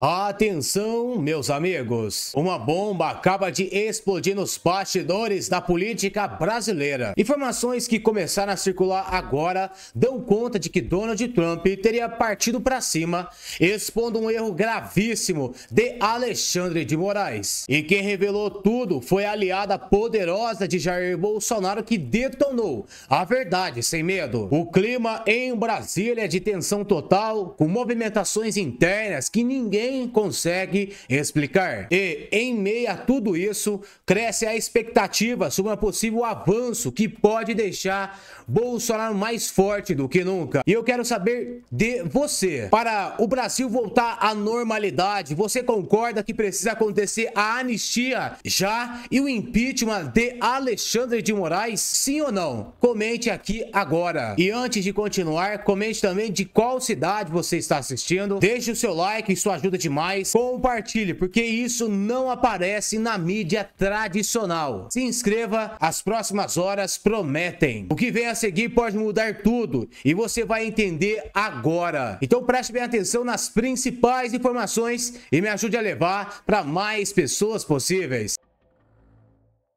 Atenção, meus amigos! Uma bomba acaba de explodir nos bastidores da política brasileira. Informações que começaram a circular agora dão conta de que Donald Trump teria partido para cima, expondo um erro gravíssimo de Alexandre de Moraes. E quem revelou tudo foi a aliada poderosa de Jair Bolsonaro, que detonou a verdade sem medo. O clima em Brasília é de tensão total, com movimentações internas que ninguém consegue explicar. E em meio a tudo isso, cresce a expectativa sobre um possível avanço que pode deixar Bolsonaro mais forte do que nunca. E eu quero saber de você. Para o Brasil voltar à normalidade, você concorda que precisa acontecer a anistia já e o impeachment de Alexandre de Moraes? Sim ou não? Comente aqui agora. E antes de continuar, comente também de qual cidade você está assistindo. Deixe o seu like, isso ajuda demais. Compartilhe, porque isso não aparece na mídia tradicional. Se inscreva, as próximas horas prometem. O que vem a seguir pode mudar tudo e você vai entender agora. Então preste bem atenção nas principais informações e me ajude a levar para mais pessoas possíveis.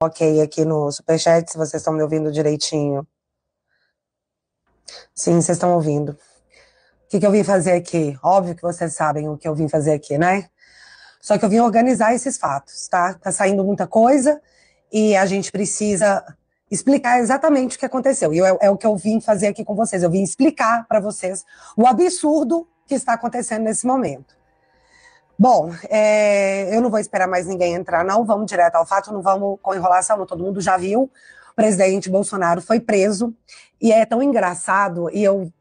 Ok, aqui no Superchat, se vocês estão me ouvindo direitinho. Sim, vocês estão ouvindo. O que eu vim fazer aqui? Óbvio que vocês sabem o que eu vim fazer aqui, né? Só que eu vim organizar esses fatos, tá? Tá saindo muita coisa e a gente precisa explicar exatamente o que aconteceu. E é o que eu vim fazer aqui com vocês. Eu vim explicar para vocês o absurdo que está acontecendo nesse momento. Bom, eu não vou esperar mais ninguém entrar, não. Vamos direto ao fato, não vamos com enrolação, todo mundo já viu. O presidente Bolsonaro foi preso e é tão engraçado, e eu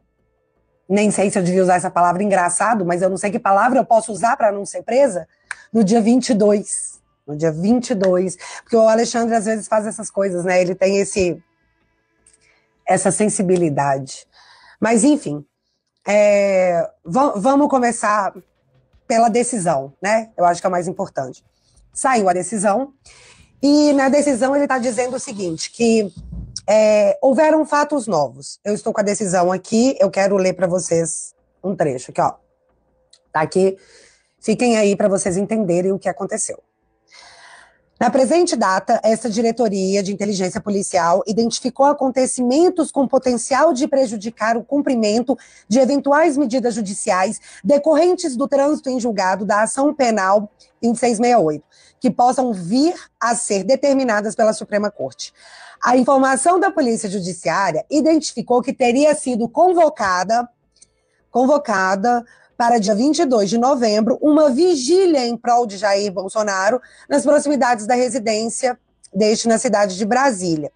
nem sei se eu devia usar essa palavra engraçado, mas eu não sei que palavra eu posso usar para não ser presa, no dia 22. No dia 22. Porque o Alexandre às vezes faz essas coisas, né? Ele tem essa sensibilidade. Mas, enfim, vamos começar pela decisão, né? Eu acho que é o mais importante. Saiu a decisão, e na decisão ele está dizendo o seguinte, que houveram fatos novos. Eu estou com a decisão aqui, eu quero ler para vocês um trecho aqui, ó. Tá aqui, fiquem aí para vocês entenderem o que aconteceu. Na presente data, esta diretoria de inteligência policial identificou acontecimentos com potencial de prejudicar o cumprimento de eventuais medidas judiciais decorrentes do trânsito em julgado da ação penal 2668, que possam vir a ser determinadas pela Suprema Corte. A informação da Polícia Judiciária identificou que teria sido convocada para dia 22 de novembro, uma vigília em prol de Jair Bolsonaro nas proximidades da residência deste na cidade de Brasília.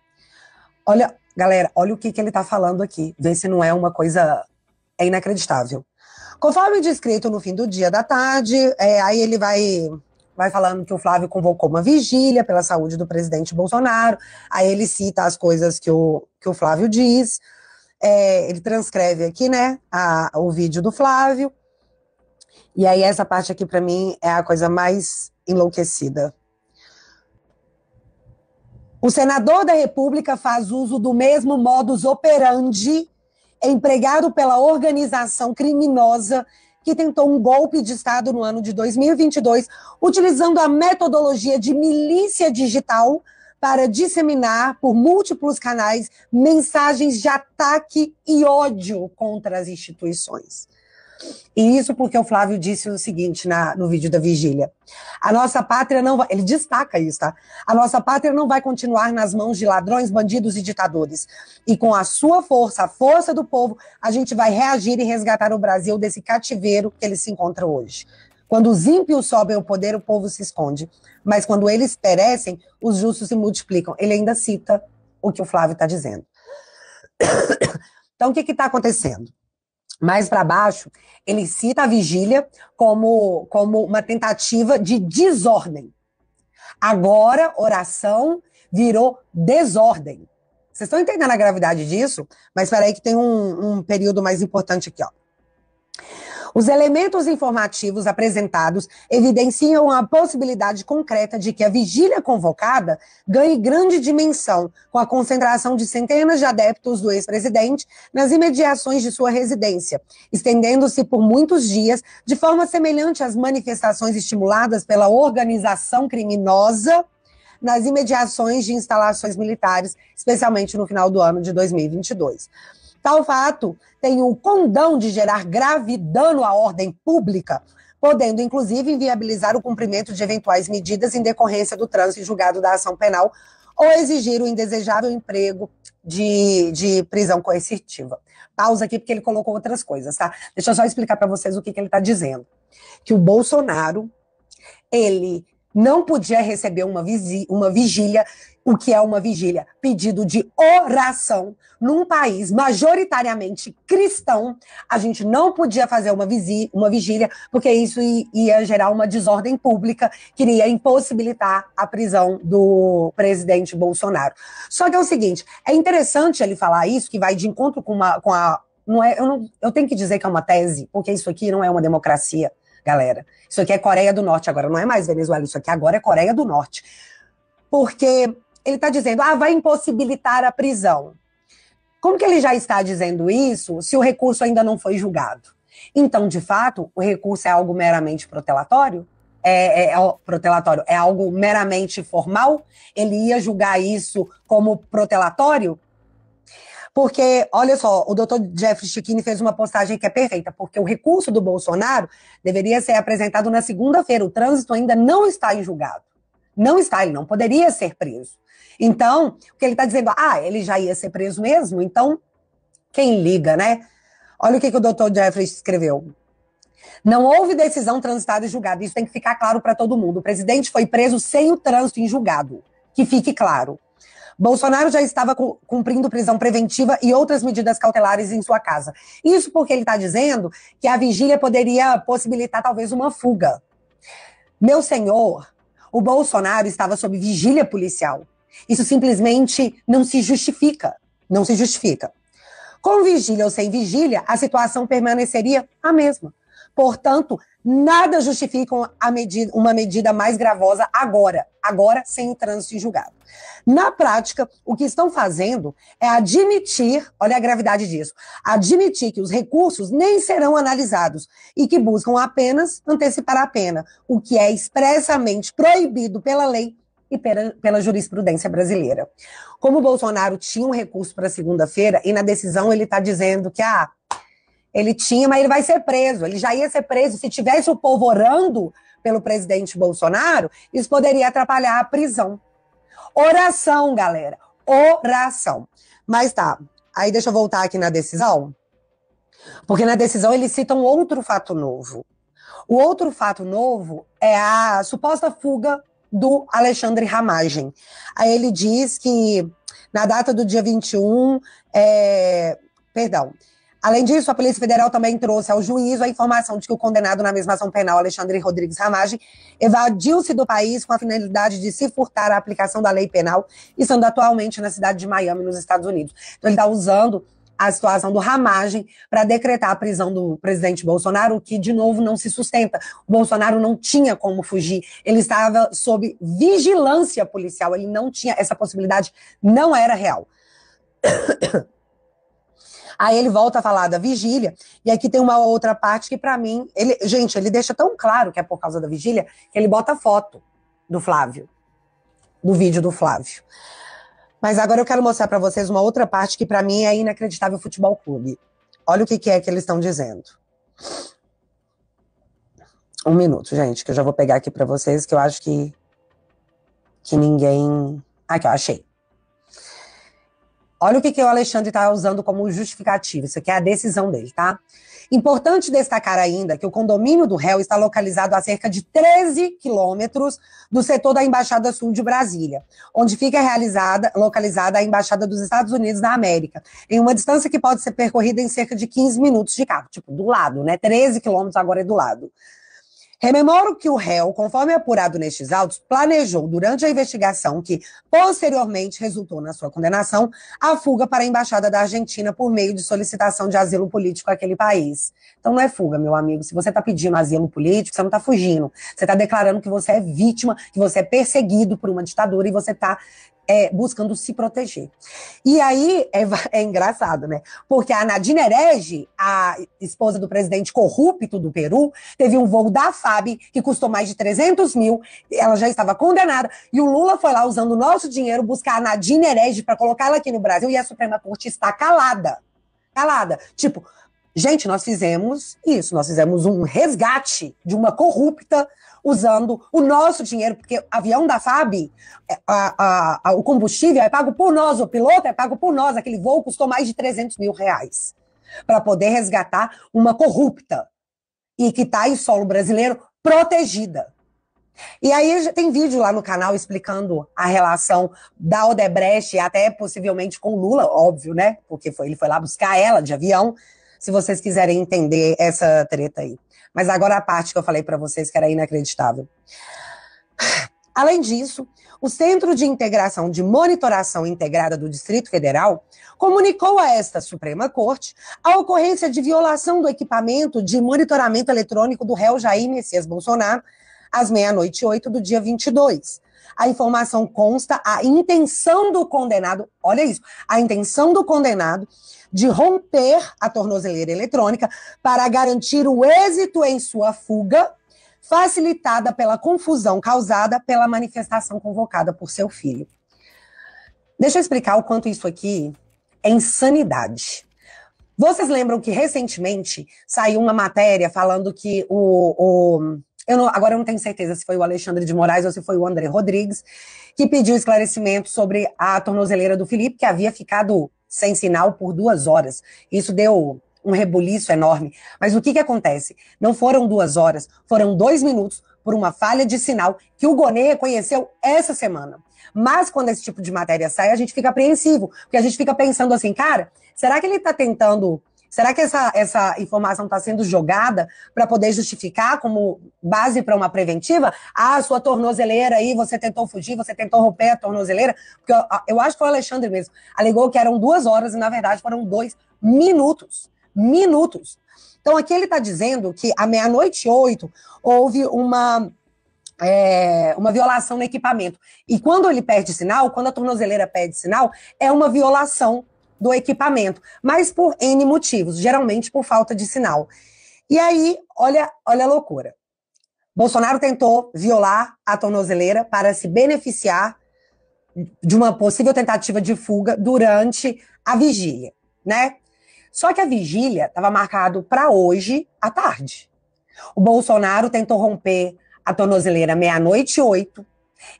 Olha, galera, olha o que ele está falando aqui. Vê se não é uma coisa inacreditável. Conforme descrito no fim do dia da tarde, aí ele vai falando que o Flávio convocou uma vigília pela saúde do presidente Bolsonaro, aí ele cita as coisas que o Flávio diz, ele transcreve aqui, né, o vídeo do Flávio, e aí essa parte aqui para mim é a coisa mais enlouquecida. O senador da República faz uso do mesmo modus operandi empregado pela organização criminosa que tentou um golpe de Estado no ano de 2022, utilizando a metodologia de milícia digital para disseminar por múltiplos canais mensagens de ataque e ódio contra as instituições. E isso porque o Flávio disse o seguinte no vídeo da vigília. A nossa pátria não vai... Ele destaca isso, tá? A nossa pátria não vai continuar nas mãos de ladrões, bandidos e ditadores. E com a sua força, a força do povo, a gente vai reagir e resgatar o Brasil desse cativeiro que ele se encontra hoje. Quando os ímpios sobem ao poder, o povo se esconde. Mas quando eles perecem, os justos se multiplicam. Ele ainda cita o que o Flávio está dizendo. Então, o que está acontecendo? Mais para baixo, ele cita a vigília como uma tentativa de desordem. Agora, oração virou desordem. Vocês estão entendendo a gravidade disso? Mas espera aí que tem um período mais importante aqui, ó. Os elementos informativos apresentados evidenciam a possibilidade concreta de que a vigília convocada ganhe grande dimensão, com a concentração de centenas de adeptos do ex-presidente nas imediações de sua residência, estendendo-se por muitos dias, de forma semelhante às manifestações estimuladas pela organização criminosa nas imediações de instalações militares, especialmente no final do ano de 2022. Tal fato tem o condão de gerar grave dano à ordem pública, podendo, inclusive, inviabilizar o cumprimento de eventuais medidas em decorrência do trânsito em julgado da ação penal ou exigir o indesejável emprego de prisão coercitiva. Pausa aqui, porque ele colocou outras coisas, tá? Deixa eu só explicar para vocês o que ele está dizendo. Que o Bolsonaro, ele não podia receber uma vigília. O que é uma vigília? Pedido de oração. Num país majoritariamente cristão, a gente não podia fazer uma vigília, porque isso ia gerar uma desordem pública, que iria impossibilitar a prisão do presidente Bolsonaro. Só que é o seguinte, é interessante ele falar isso, que vai de encontro com a eu tenho que dizer que é uma tese, porque isso aqui não é uma democracia, galera. Isso aqui é Coreia do Norte agora, não é mais Venezuela, isso aqui agora é Coreia do Norte. Porque ele está dizendo, vai impossibilitar a prisão. Como que ele já está dizendo isso se o recurso ainda não foi julgado? Então, de fato, o recurso é algo meramente protelatório? Protelatório é algo meramente formal? Ele ia julgar isso como protelatório? Porque, olha só, o doutor Jeffrey Chiquini fez uma postagem que é perfeita, porque o recurso do Bolsonaro deveria ser apresentado na segunda-feira. O trânsito ainda não está em julgado. Não está, ele não poderia ser preso. Então, o que ele está dizendo, ele já ia ser preso mesmo? Então, quem liga, né? Olha o que o doutor Jeffrey escreveu. Não houve decisão transitada e julgada. Isso tem que ficar claro para todo mundo. O presidente foi preso sem o trânsito em julgado. Que fique claro. Bolsonaro já estava cumprindo prisão preventiva e outras medidas cautelares em sua casa. Isso porque ele está dizendo que a vigília poderia possibilitar talvez uma fuga. Meu senhor, o Bolsonaro estava sob vigília policial. Isso simplesmente não se justifica. Não se justifica. Com vigília ou sem vigília, a situação permaneceria a mesma. Portanto, nada justifica uma medida mais gravosa agora sem o trânsito em julgado. Na prática, o que estão fazendo é admitir, olha a gravidade disso, admitir que os recursos nem serão analisados e que buscam apenas antecipar a pena, o que é expressamente proibido pela lei e pela jurisprudência brasileira. Como o Bolsonaro tinha um recurso para segunda-feira e na decisão ele está dizendo que ele tinha, mas ele vai ser preso. Ele já ia ser preso. Se tivesse o povo orando pelo presidente Bolsonaro, isso poderia atrapalhar a prisão. Oração, galera. Oração. Mas tá. Aí deixa eu voltar aqui na decisão. Porque na decisão eles citam outro fato novo. O outro fato novo é a suposta fuga do Alexandre Ramagem. Aí ele diz que na data do dia 21, além disso, a Polícia Federal também trouxe ao juízo a informação de que o condenado na mesma ação penal, Alexandre Rodrigues Ramagem, evadiu-se do país com a finalidade de se furtar à aplicação da lei penal, estando atualmente na cidade de Miami, nos Estados Unidos. Então ele está usando a situação do Ramagem para decretar a prisão do presidente Bolsonaro, que, de novo, não se sustenta. O Bolsonaro não tinha como fugir, ele estava sob vigilância policial, ele não tinha, essa possibilidade não era real. Aí ele volta a falar da vigília, e aqui tem uma outra parte que pra mim, ele deixa tão claro que é por causa da vigília, que ele bota a foto do Flávio, do vídeo do Flávio. Mas agora eu quero mostrar pra vocês uma outra parte que pra mim é Inacreditável Futebol Clube. Olha o que é que eles estão dizendo. Um minuto, gente, que eu já vou pegar aqui pra vocês, que eu acho que ninguém... Aqui, ó, achei. Olha o que o Alexandre está usando como justificativo. Isso aqui é a decisão dele, tá? Importante destacar ainda que o condomínio do réu está localizado a cerca de 13 quilômetros do setor da Embaixada Sul de Brasília, onde fica localizada a Embaixada dos Estados Unidos da América, em uma distância que pode ser percorrida em cerca de 15 minutos de carro. Tipo, do lado, né? 13 quilômetros agora é do lado. Rememoro que o réu, conforme apurado nestes autos, planejou, durante a investigação que posteriormente resultou na sua condenação, a fuga para a Embaixada da Argentina por meio de solicitação de asilo político àquele país. Então não é fuga, meu amigo. Se você está pedindo asilo político, você não está fugindo. Você está declarando que você é vítima, que você é perseguido por uma ditadura e você está buscando se proteger. E aí é engraçado, né? Porque a Nadine Heredia, a esposa do presidente corrupto do Peru, teve um voo da FAB que custou mais de 300 mil, ela já estava condenada, e o Lula foi lá usando o nosso dinheiro buscar a Nadine Heredia para colocá-la aqui no Brasil, e a Suprema Corte está calada. Calada. Tipo, gente, nós fizemos isso, nós fizemos um resgate de uma corrupta usando o nosso dinheiro, porque o avião da FAB, o combustível é pago por nós, o piloto é pago por nós, aquele voo custou mais de 300 mil reais para poder resgatar uma corrupta e que está em solo brasileiro protegida. E aí tem vídeo lá no canal explicando a relação da Odebrecht, até possivelmente com Lula, óbvio, né? Porque ele foi lá buscar ela de avião, se vocês quiserem entender essa treta aí. Mas agora a parte que eu falei para vocês que era inacreditável. Além disso, o Centro de Integração de Monitoração Integrada do Distrito Federal comunicou a esta Suprema Corte a ocorrência de violação do equipamento de monitoramento eletrônico do réu Jair Messias Bolsonaro às 00h08 do dia 22. A informação consta a intenção do condenado, olha isso, a intenção do condenado de romper a tornozeleira eletrônica para garantir o êxito em sua fuga, facilitada pela confusão causada pela manifestação convocada por seu filho. Deixa eu explicar o quanto isso aqui é insanidade. Vocês lembram que recentemente saiu uma matéria falando que agora eu não tenho certeza se foi o Alexandre de Moraes ou se foi o André Rodrigues, que pediu esclarecimento sobre a tornozeleira do Felipe, que havia ficado sem sinal por 2 horas. Isso deu um rebuliço enorme. Mas o que acontece? Não foram 2 horas, foram 2 minutos por uma falha de sinal que o Gonê reconheceu essa semana. Mas quando esse tipo de matéria sai, a gente fica apreensivo, porque a gente fica pensando assim, cara, será que ele está tentando... Será que essa informação está sendo jogada para poder justificar como base para uma preventiva? Ah, sua tornozeleira aí, você tentou fugir, você tentou romper a tornozeleira? Porque eu acho que foi o Alexandre mesmo. Alegou que eram 2 horas e, na verdade, foram 2 minutos. Minutos. Então, aqui ele está dizendo que à 00h08 houve uma violação no equipamento. E quando ele perde sinal, quando a tornozeleira perde sinal, é uma violação do equipamento, mas por N motivos, geralmente por falta de sinal. E aí, olha a loucura. Bolsonaro tentou violar a tornozeleira para se beneficiar de uma possível tentativa de fuga durante a vigília, né? Só que a vigília estava marcado para hoje à tarde. O Bolsonaro tentou romper a tornozeleira 00h08,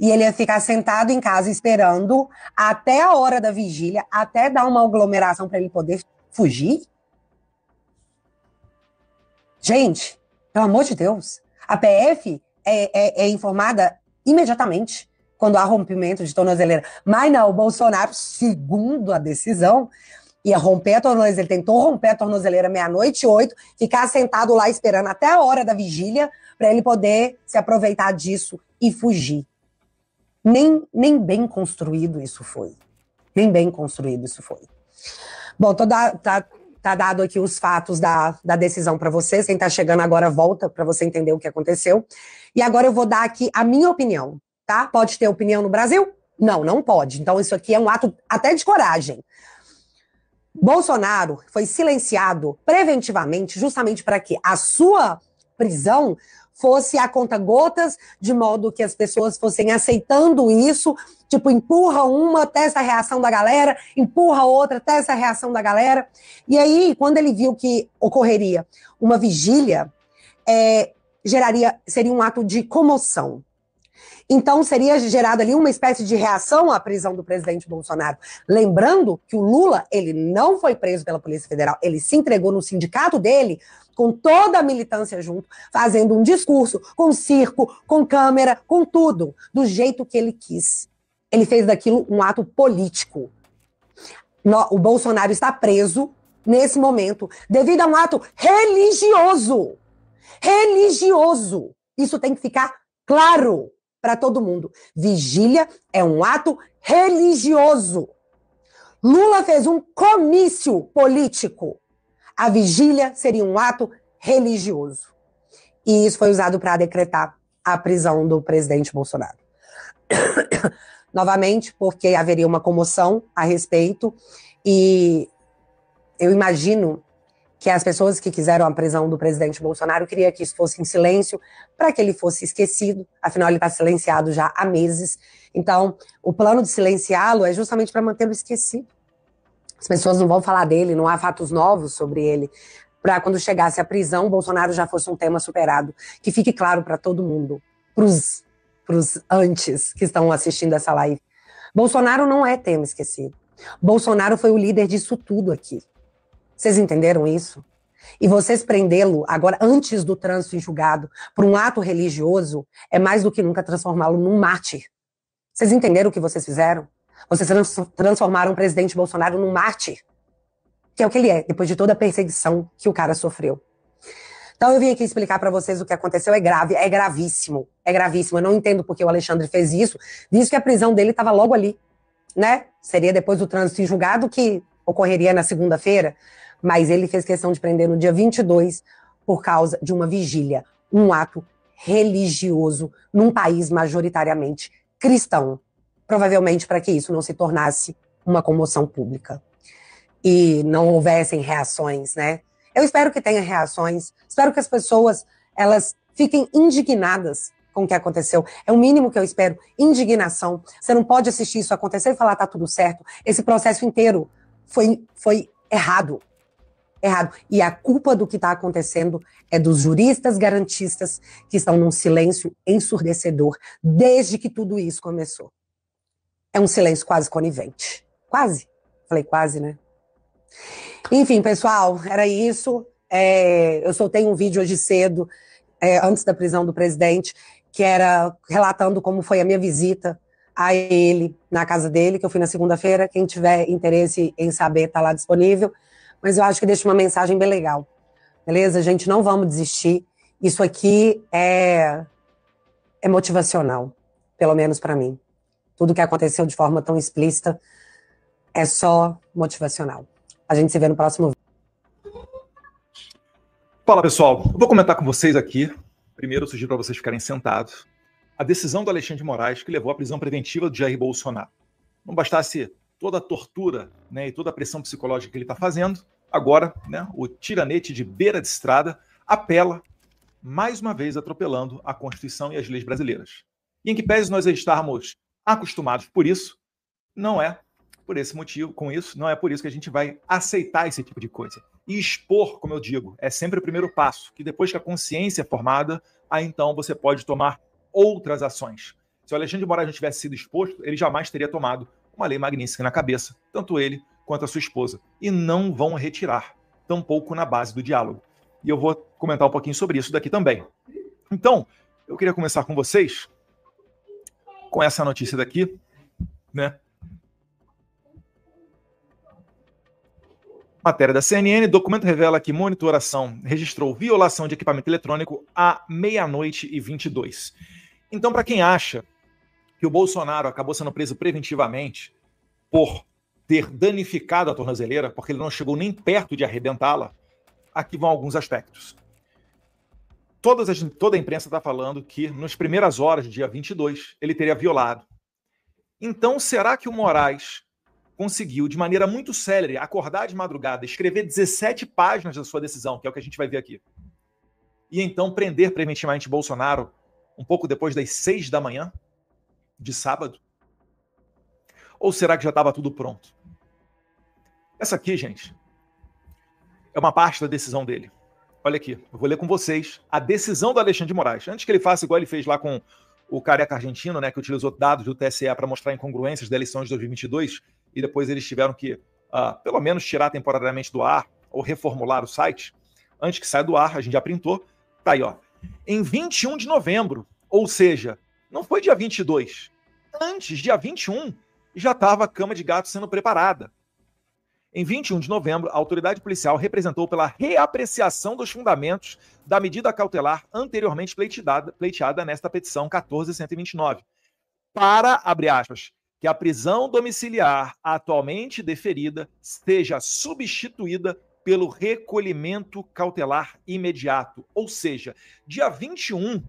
e ele ia ficar sentado em casa esperando até a hora da vigília, até dar uma aglomeração para ele poder fugir? Gente, pelo amor de Deus, a PF é informada imediatamente quando há rompimento de tornozeleira. Mas não, o Bolsonaro, segundo a decisão, ia romper a tornozeleira, ele tentou romper a tornozeleira 00h08, ficar sentado lá esperando até a hora da vigília para ele poder se aproveitar disso e fugir. Nem bem construído isso foi. Nem bem construído isso foi. Bom, tá dado aqui os fatos da decisão para vocês. Quem tá chegando agora volta para você entender o que aconteceu. E agora eu vou dar aqui a minha opinião, tá? Pode ter opinião no Brasil? Não, não pode. Então isso aqui é um ato até de coragem. Bolsonaro foi silenciado preventivamente justamente para que a sua prisão fosse a conta-gotas, de modo que as pessoas fossem aceitando isso, tipo, empurra uma até essa reação da galera, empurra outra até essa reação da galera. E aí, quando ele viu que ocorreria uma vigília, seria um ato de comoção. Então, seria gerada ali uma espécie de reação à prisão do presidente Bolsonaro. Lembrando que o Lula, ele não foi preso pela Polícia Federal, ele se entregou no sindicato dele, com toda a militância junto, fazendo um discurso, com circo, com câmera, com tudo, do jeito que ele quis. Ele fez daquilo um ato político. O Bolsonaro está preso, nesse momento, devido a um ato religioso. Religioso. Isso tem que ficar claro para todo mundo. Vigília é um ato religioso. Lula fez um comício político. A vigília seria um ato religioso. E isso foi usado para decretar a prisão do presidente Bolsonaro. Novamente, porque haveria uma comoção a respeito, e eu imagino que as pessoas que quiseram a prisão do presidente Bolsonaro queriam que isso fosse em silêncio, para que ele fosse esquecido, afinal ele está silenciado já há meses. Então, o plano de silenciá-lo é justamente para mantê-lo esquecido. As pessoas não vão falar dele, não há fatos novos sobre ele, para quando chegasse a prisão, Bolsonaro já fosse um tema superado. Que fique claro para todo mundo, para os antes que estão assistindo essa live. Bolsonaro não é tema esquecido. Bolsonaro foi o líder disso tudo aqui. Vocês entenderam isso? E vocês prendê-lo agora, antes do trânsito em julgado, por um ato religioso, é mais do que nunca transformá-lo num mártir. Vocês entenderam o que vocês fizeram? Vocês transformaram o presidente Bolsonaro num mártir, que é o que ele é, depois de toda a perseguição que o cara sofreu. Então eu vim aqui explicar para vocês o que aconteceu. É grave, é gravíssimo, é gravíssimo. Eu não entendo porque o Alexandre fez isso, visto que a prisão dele estava logo ali, né? Seria depois do trânsito em julgado, que ocorreria na segunda-feira, mas ele fez questão de prender no dia 22 por causa de uma vigília, um ato religioso num país majoritariamente cristão, provavelmente para que isso não se tornasse uma comoção pública e não houvessem reações, né? Eu espero que tenha reações, espero que as pessoas, elas fiquem indignadas com o que aconteceu. É o mínimo que eu espero, indignação. Você não pode assistir isso acontecer e falar, tá tudo certo. Esse processo inteiro foi errado. Errado. E a culpa do que está acontecendo é dos juristas garantistas que estão num silêncio ensurdecedor desde que tudo isso começou. É um silêncio quase conivente. Quase. Falei quase, né? Enfim, pessoal, era isso. Eu soltei um vídeo hoje cedo, antes da prisão do presidente, que era relatando como foi a minha visita a ele na casa dele, que eu fui na segunda-feira. Quem tiver interesse em saber, tá lá disponível. Mas eu acho que deixa uma mensagem bem legal. Beleza? Gente, não vamos desistir. Isso aqui é motivacional, pelo menos para mim. Tudo que aconteceu de forma tão explícita é só motivacional. A gente se vê no próximo vídeo. Fala, pessoal. Eu vou comentar com vocês aqui. Primeiro, eu sugiro para vocês ficarem sentados. A decisão do Alexandre de Moraes que levou à prisão preventiva do Jair Bolsonaro. Não bastasse toda a tortura, né, e toda a pressão psicológica que ele está fazendo, agora, né, o tiranete de beira de estrada apela, mais uma vez atropelando a Constituição e as leis brasileiras. E em que pese nós estarmos acostumados por isso, não é por esse motivo, com isso, não é por isso que a gente vai aceitar esse tipo de coisa. E expor, como eu digo, é sempre o primeiro passo, que depois que a consciência é formada, aí então você pode tomar outras ações. Se o Alexandre de Moraes não tivesse sido exposto, ele jamais teria tomado uma lei magnífica na cabeça, tanto ele quanto a sua esposa. E não vão retirar, tampouco na base do diálogo. E eu vou comentar um pouquinho sobre isso daqui também. Então, eu queria começar com vocês com essa notícia daqui, né? Matéria da CNN, documento revela que monitoração registrou violação de equipamento eletrônico à 00:22. Então, para quem acha que o Bolsonaro acabou sendo preso preventivamente por ter danificado a tornozeleira, porque ele não chegou nem perto de arrebentá-la, aqui vão alguns aspectos. Toda a imprensa está falando que nas primeiras horas do dia 22 ele teria violado. Então, será que o Moraes conseguiu, de maneira muito célere, acordar de madrugada, escrever 17 páginas da sua decisão, que é o que a gente vai ver aqui, e então prender preventivamente Bolsonaro um pouco depois das 6 da manhã de sábado? Ou será que já estava tudo pronto? Essa aqui, gente, é uma parte da decisão dele. Olha aqui, eu vou ler com vocês a decisão do Alexandre de Moraes. Antes que ele faça igual ele fez lá com o careca argentino, né, que utilizou dados do TSE para mostrar incongruências da eleição de 2022, e depois eles tiveram que, pelo menos, tirar temporariamente do ar ou reformular o site. Antes que saia do ar, a gente já printou. Tá aí, ó. Em 21 de novembro, ou seja, não foi dia 22. Antes, dia 21, já estava a cama de gato sendo preparada. Em 21 de novembro, a autoridade policial representou pela reapreciação dos fundamentos da medida cautelar anteriormente pleiteada nesta petição 14.129, para, abre aspas, que a prisão domiciliar atualmente deferida seja substituída pelo recolhimento cautelar imediato. Ou seja, dia 21,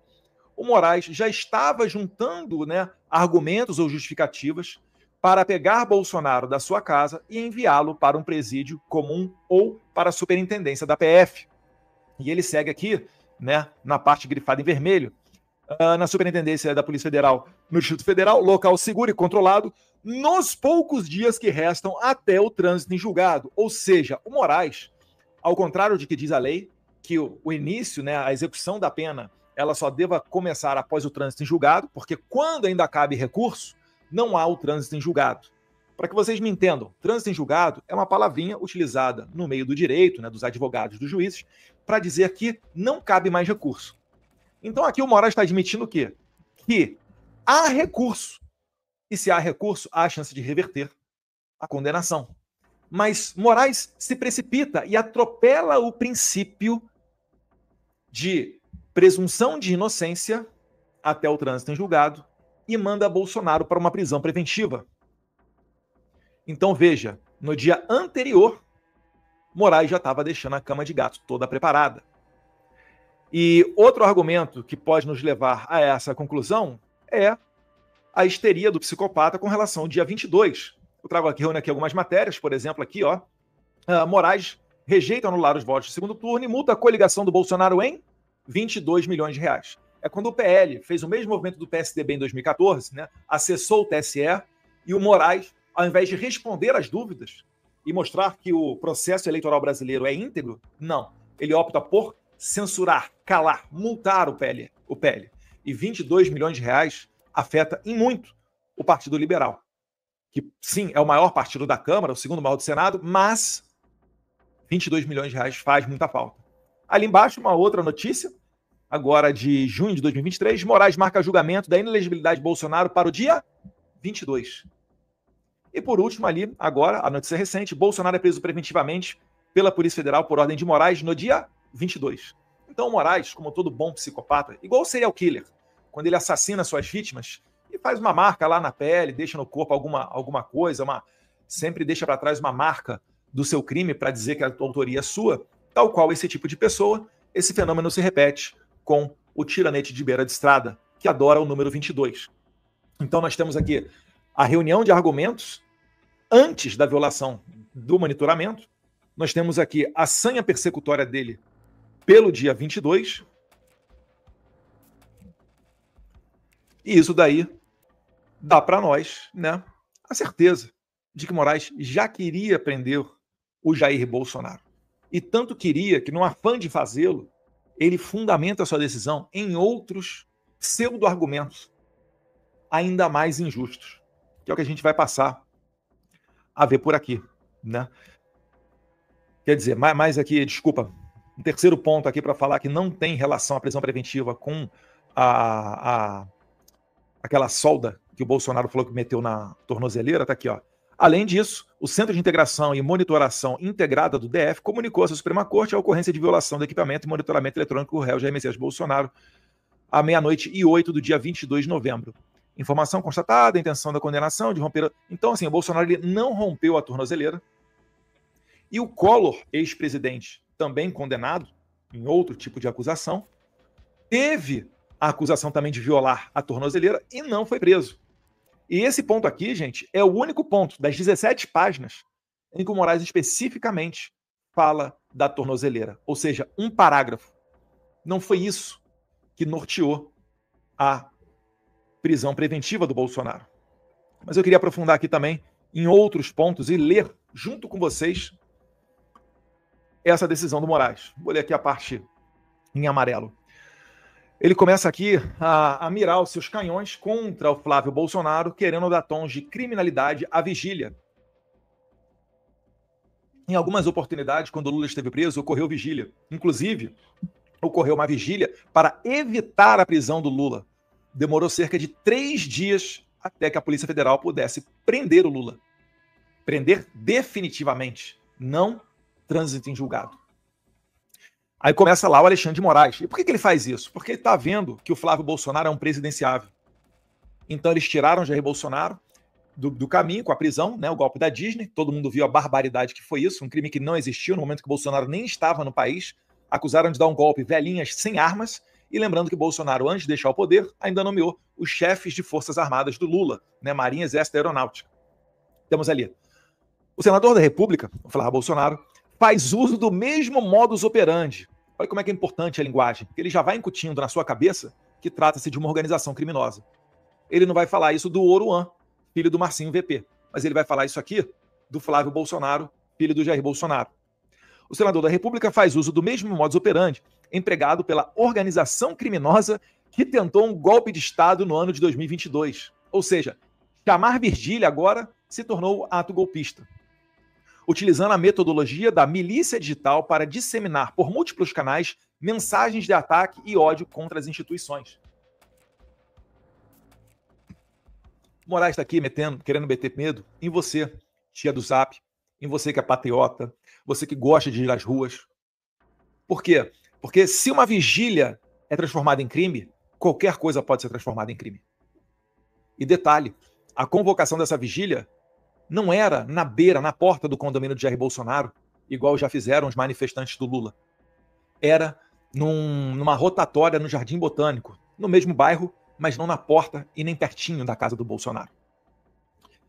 o Moraes já estava juntando, né, argumentos ou justificativas para pegar Bolsonaro da sua casa e enviá-lo para um presídio comum ou para a superintendência da PF. E ele segue aqui, né, na parte grifada em vermelho, na superintendência da Polícia Federal no Distrito Federal, local seguro e controlado, nos poucos dias que restam até o trânsito em julgado. Ou seja, o Moraes, ao contrário de que diz a lei, que o início, né, a execução da pena, ela só deva começar após o trânsito em julgado, porque quando ainda cabe recurso, não há o trânsito em julgado. Para que vocês me entendam, trânsito em julgado é uma palavrinha utilizada no meio do direito, né, dos advogados, dos juízes, para dizer que não cabe mais recurso. Então aqui o Moraes está admitindo o quê? Que há recurso. E se há recurso, há a chance de reverter a condenação. Mas Moraes se precipita e atropela o princípio de presunção de inocência até o trânsito em julgado e manda Bolsonaro para uma prisão preventiva. Então veja, no dia anterior, Moraes já estava deixando a cama de gato toda preparada. E outro argumento que pode nos levar a essa conclusão é a histeria do psicopata com relação ao dia 22. Eu trago aqui, reúne aqui algumas matérias, por exemplo, aqui, ó. Moraes rejeita anular os votos do segundo turno e multa a coligação do Bolsonaro em 22 milhões de reais. É quando o PL fez o mesmo movimento do PSDB em 2014, né? Acessou o TSE e o Moraes, ao invés de responder às dúvidas e mostrar que o processo eleitoral brasileiro é íntegro, não. Ele opta por censurar, calar, multar o PL. E 22 milhões de reais afeta em muito o Partido Liberal, que sim, é o maior partido da Câmara, o segundo maior do Senado, mas 22 milhões de reais faz muita falta. Ali embaixo, uma outra notícia, agora de junho de 2023, Moraes marca julgamento da inelegibilidade de Bolsonaro para o dia 22. E por último ali, agora, a notícia recente, Bolsonaro é preso preventivamente pela Polícia Federal por ordem de Moraes no dia 22. Então o Moraes, como todo bom psicopata, igual o serial killer, quando ele assassina suas vítimas e faz uma marca lá na pele, deixa no corpo alguma coisa, sempre deixa para trás uma marca do seu crime para dizer que a autoria é sua, tal qual esse tipo de pessoa, esse fenômeno se repete com o tiranete de beira de estrada, que adora o número 22. Então nós temos aqui a reunião de argumentos antes da violação do monitoramento, nós temos aqui a sanha persecutória dele pelo dia 22, e isso daí dá para nós, né, a certeza de que Moraes já queria prender o Jair Bolsonaro. E tanto queria que, num afã de fazê-lo, ele fundamenta a sua decisão em outros pseudo-argumentos ainda mais injustos, que é o que a gente vai passar a ver por aqui, né? Quer dizer, mais aqui, desculpa, um terceiro ponto aqui para falar que não tem relação à prisão preventiva com aquela solda que o Bolsonaro falou que meteu na tornozeleira, tá aqui, ó. Além disso, o Centro de Integração e Monitoração Integrada do DF comunicou à Suprema Corte a ocorrência de violação do equipamento e monitoramento eletrônico do réu Jair Messias Bolsonaro à 00:08 do dia 22 de novembro. Informação constatada, intenção da condenação de romper... Então, assim, o Bolsonaro ele não rompeu a tornozeleira. E o Collor, ex-presidente, também condenado em outro tipo de acusação, teve a acusação também de violar a tornozeleira e não foi preso. E esse ponto aqui, gente, é o único ponto das 17 páginas em que o Moraes especificamente fala da tornozeleira. Ou seja, um parágrafo. Não foi isso que norteou a prisão preventiva do Bolsonaro. Mas eu queria aprofundar aqui também em outros pontos e ler junto com vocês essa decisão do Moraes. Vou ler aqui a parte em amarelo. Ele começa aqui a mirar os seus canhões contra o Flávio Bolsonaro, querendo dar tons de criminalidade à vigília. Em algumas oportunidades, quando o Lula esteve preso, ocorreu vigília. Inclusive, ocorreu uma vigília para evitar a prisão do Lula. Demorou cerca de 3 dias até que a Polícia Federal pudesse prender o Lula. Prender definitivamente, não trânsito em julgado. Aí começa lá o Alexandre de Moraes. E por que ele faz isso? Porque ele está vendo que o Flávio Bolsonaro é um presidenciável. Então eles tiraram Jair Bolsonaro do caminho com a prisão, né, o golpe da Disney. Todo mundo viu a barbaridade que foi isso, um crime que não existiu no momento que o Bolsonaro nem estava no país. Acusaram de dar um golpe velhinhas sem armas. E lembrando que Bolsonaro, antes de deixar o poder, ainda nomeou os chefes de forças armadas do Lula, né, Marinha, Exército e Aeronáutica. Temos ali o senador da República, o Flávio Bolsonaro, faz uso do mesmo modus operandi. Olha como é que é importante a linguagem, porque ele já vai incutindo na sua cabeça que trata-se de uma organização criminosa. Ele não vai falar isso do Oruan, filho do Marcinho VP, mas ele vai falar isso aqui do Flávio Bolsonaro, filho do Jair Bolsonaro. O senador da República faz uso do mesmo modus operandi empregado pela organização criminosa que tentou um golpe de Estado no ano de 2022. Ou seja, chamar Virgília agora se tornou ato golpista, utilizando a metodologia da milícia digital para disseminar por múltiplos canais mensagens de ataque e ódio contra as instituições. Moraes está aqui querendo meter medo em você, tia do Zap, em você que é patriota, você que gosta de ir às ruas. Por quê? Porque se uma vigília é transformada em crime, qualquer coisa pode ser transformada em crime. E detalhe, a convocação dessa vigília não era na beira, na porta do condomínio de Jair Bolsonaro, igual já fizeram os manifestantes do Lula. Era numa rotatória no Jardim Botânico, no mesmo bairro, mas não na porta e nem pertinho da casa do Bolsonaro.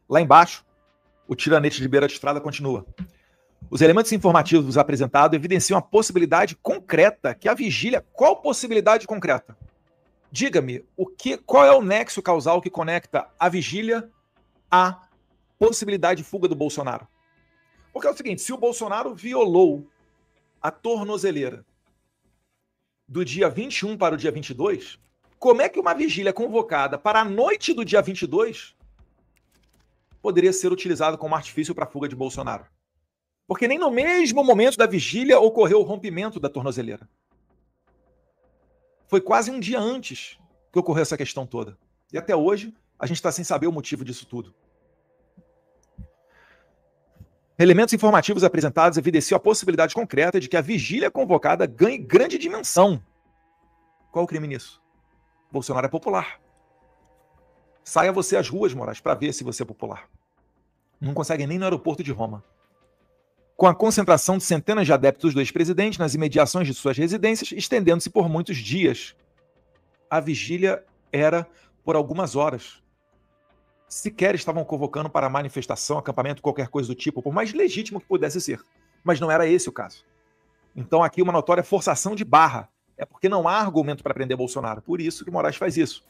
Lá embaixo, o tiranete de beira de estrada continua. Os elementos informativos apresentados evidenciam a possibilidade concreta que a vigília... Qual possibilidade concreta? Diga-me, qual é o nexo causal que conecta a vigília à possibilidade de fuga do Bolsonaro? Porque é o seguinte, se o Bolsonaro violou a tornozeleira do dia 21 para o dia 22, como é que uma vigília convocada para a noite do dia 22 poderia ser utilizada como artifício para a fuga de Bolsonaro? Porque nem no mesmo momento da vigília ocorreu o rompimento da tornozeleira. Foi quase um dia antes que ocorreu essa questão toda. E até hoje, a gente está sem saber o motivo disso tudo. Elementos informativos apresentados evidenciam a possibilidade concreta de que a vigília convocada ganhe grande dimensão. Qual o crime nisso? Bolsonaro é popular. Saia você às ruas, Moraes, para ver se você é popular. Não consegue nem no aeroporto de Roma. Com a concentração de centenas de adeptos do ex-presidente nas imediações de suas residências, estendendo-se por muitos dias. A vigília era por algumas horas. Sequer estavam convocando para manifestação, acampamento, qualquer coisa do tipo, por mais legítimo que pudesse ser. Mas não era esse o caso. Então aqui uma notória forçação de barra. É porque não há argumento para prender Bolsonaro. Por isso que Moraes faz isso.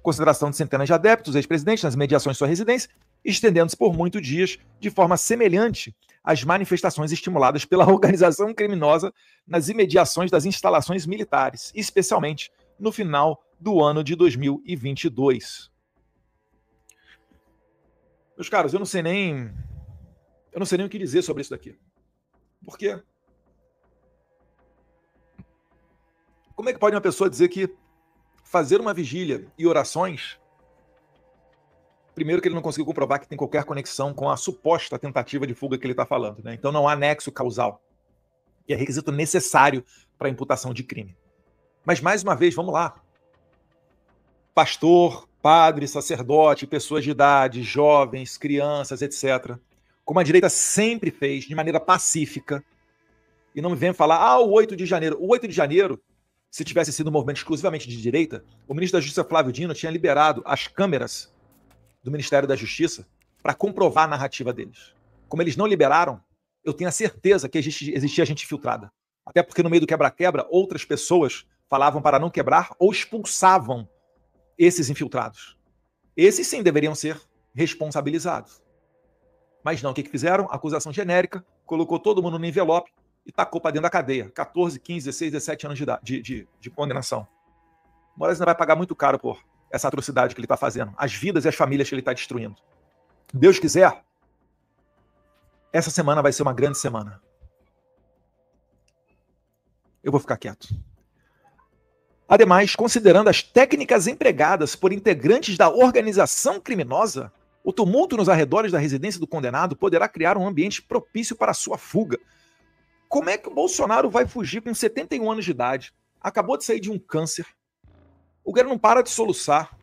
Concentração de centenas de adeptos do ex-presidente nas imediações de sua residência, estendendo-se por muitos dias de forma semelhante às manifestações estimuladas pela organização criminosa nas imediações das instalações militares, especialmente no final do ano de 2022. Meus caros, eu não sei nem o que dizer sobre isso daqui. Por quê? Como é que pode uma pessoa dizer que fazer uma vigília e orações... Primeiro que ele não conseguiu comprovar que tem qualquer conexão com a suposta tentativa de fuga que ele está falando, né? Então não há nexo causal. E é requisito necessário para a imputação de crime. Mas mais uma vez, vamos lá. Pastor, padre, sacerdote, pessoas de idade, jovens, crianças, etc. Como a direita sempre fez, de maneira pacífica. E não me venham falar, o 8 de janeiro. O 8 de janeiro, se tivesse sido um movimento exclusivamente de direita, o ministro da Justiça, Flávio Dino, tinha liberado as câmeras do Ministério da Justiça para comprovar a narrativa deles. Como eles não liberaram, eu tenho a certeza que existia gente infiltrada. Até porque no meio do quebra-quebra, outras pessoas falavam para não quebrar ou expulsavam esses infiltrados. Esses sim deveriam ser responsabilizados. Mas não, o que fizeram? Acusação genérica, colocou todo mundo no envelope e tacou para dentro da cadeia. 14, 15, 16, 17 anos de condenação. Moraes ainda vai pagar muito caro por essa atrocidade que ele está fazendo, as vidas e as famílias que ele está destruindo. Deus quiser, essa semana vai ser uma grande semana. Eu vou ficar quieto. Ademais, considerando as técnicas empregadas por integrantes da organização criminosa, O tumulto nos arredores da residência do condenado poderá criar um ambiente propício para a sua fuga. Como é que o Bolsonaro vai fugir com 71 anos de idade? Acabou de sair de um câncer. O cara não para de soluçar.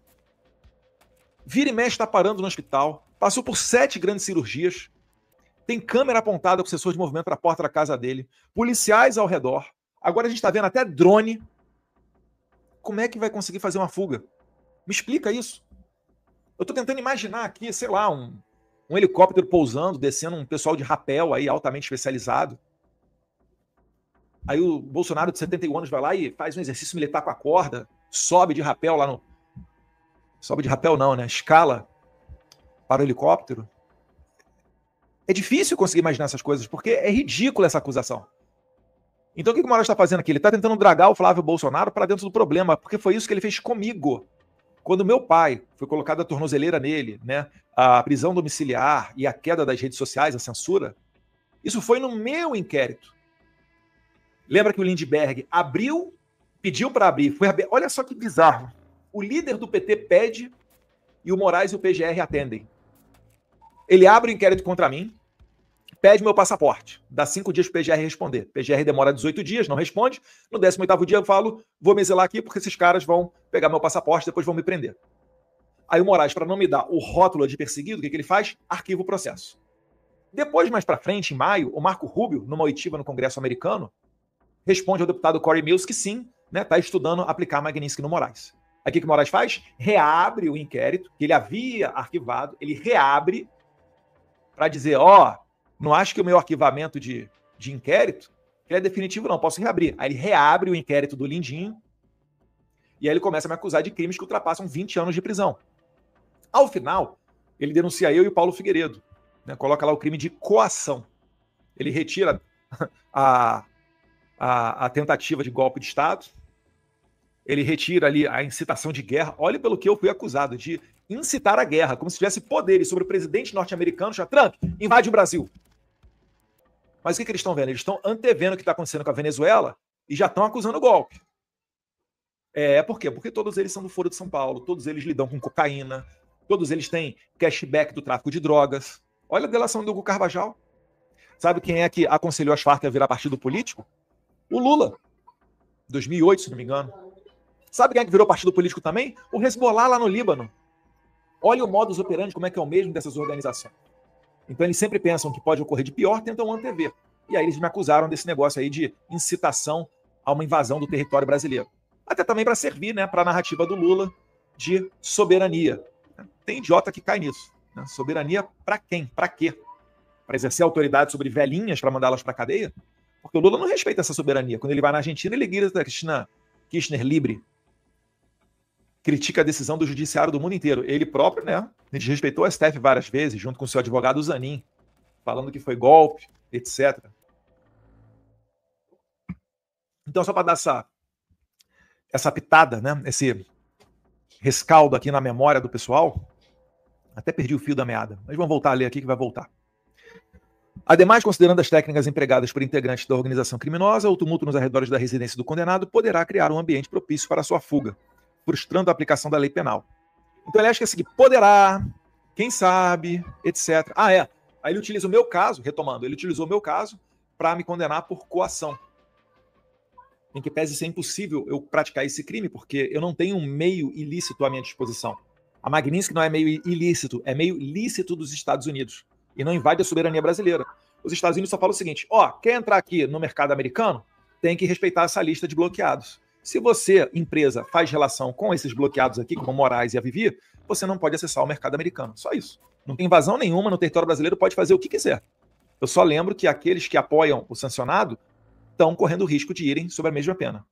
Vira e mexe está parando no hospital. Passou por 7 grandes cirurgias. Tem câmera apontada com sensor de movimento para a porta da casa dele. Policiais ao redor. Agora a gente está vendo até drone. Como é que vai conseguir fazer uma fuga? Me explica isso. Eu estou tentando imaginar aqui, sei lá, um helicóptero pousando, descendo um pessoal de rapel aí altamente especializado. Aí o Bolsonaro de 71 anos vai lá e faz um exercício militar com a corda, sobe de rapel lá no... Sobe de rapel não, né? Escala para o helicóptero. É difícil conseguir imaginar essas coisas, porque é ridícula essa acusação. Então o que o Moraes está fazendo aqui? Ele está tentando dragar o Flávio Bolsonaro para dentro do problema, porque foi isso que ele fez comigo. Quando meu pai foi colocado a tornozeleira nele, né, a prisão domiciliar e a queda das redes sociais, a censura, isso foi no meu inquérito. Lembra que o Lindbergh abriu, pediu para abrir, foi abrir. Olha só que bizarro. O líder do PT pede e o Moraes e o PGR atendem. Ele abre o inquérito contra mim, pede meu passaporte. Dá 5 dias para o PGR responder. O PGR demora 18 dias, não responde. No 18º dia eu falo, vou me exilar aqui porque esses caras vão pegar meu passaporte e depois vão me prender. Aí o Moraes, para não me dar o rótulo de perseguido, o que ele faz? Arquiva o processo. Depois, mais para frente, em maio, o Marco Rubio, numa oitiva no Congresso americano, responde ao deputado Corey Mills que sim, está estudando aplicar a Magnitsky no Moraes. Aí o que o Moraes faz? Reabre o inquérito, que ele havia arquivado, ele reabre para dizer, não acho que o meu arquivamento de inquérito ele é definitivo, não, posso reabrir. Aí ele reabre o inquérito do Lindinho e aí ele começa a me acusar de crimes que ultrapassam 20 anos de prisão. Ao final, ele denuncia eu e o Paulo Figueiredo, né, coloca lá o crime de coação. Ele retira a tentativa de golpe de Estado, ele retira ali a incitação de guerra. Olha pelo que eu fui acusado, de incitar a guerra, como se tivesse poderes sobre o presidente norte-americano, Trump, invade o Brasil. Mas o que eles estão vendo? Eles estão antevendo o que está acontecendo com a Venezuela e já estão acusando o golpe. Por quê? Porque todos eles são do Foro de São Paulo, todos eles lidam com cocaína, todos eles têm cashback do tráfico de drogas. Olha a delação do Hugo Carvajal. Sabe quem é que aconselhou as Farc a virar partido político? O Lula. 2008, se não me engano. Sabe quem é que virou partido político também? O Hezbollah lá no Líbano. Olha o modus operandi, como é que é o mesmo dessas organizações. Então eles sempre pensam que pode ocorrer de pior, tentam antever. E aí eles me acusaram desse negócio aí de incitação a uma invasão do território brasileiro. Até também para servir, né, para a narrativa do Lula de soberania. Tem idiota que cai nisso. Né? Soberania para quem? Para quê? Para exercer autoridade sobre velhinhas, para mandá-las para a cadeia? Porque o Lula não respeita essa soberania. Quando ele vai na Argentina, ele grita da Cristina Kirchner livre. Critica a decisão do judiciário do mundo inteiro. Ele próprio, né, desrespeitou a STF várias vezes, junto com o seu advogado Zanin, falando que foi golpe, etc. Então, só para dar essa pitada, né, esse rescaldo aqui na memória do pessoal, até perdi o fio da meada, mas vamos voltar a ler aqui que vai voltar. Ademais, considerando as técnicas empregadas por integrantes da organização criminosa, o tumulto nos arredores da residência do condenado poderá criar um ambiente propício para a sua fuga, frustrando a aplicação da lei penal. Então ele acha que é seguir, poderá, quem sabe, etc. Aí ele utiliza o meu caso, retomando, ele utilizou o meu caso para me condenar por coação. Em que pese ser impossível eu praticar esse crime, porque eu não tenho um meio ilícito à minha disposição. A Magnitsky não é meio ilícito, é meio lícito dos Estados Unidos. E não invade a soberania brasileira. Os Estados Unidos só falam o seguinte, quer entrar aqui no mercado americano? Tem que respeitar essa lista de bloqueados. Se você, empresa, faz relação com esses bloqueados aqui, como Moraes e a Vivi, você não pode acessar o mercado americano. Só isso. Não tem invasão nenhuma no território brasileiro, pode fazer o que quiser. Eu só lembro que aqueles que apoiam o sancionado estão correndo o risco de irem sob a mesma pena.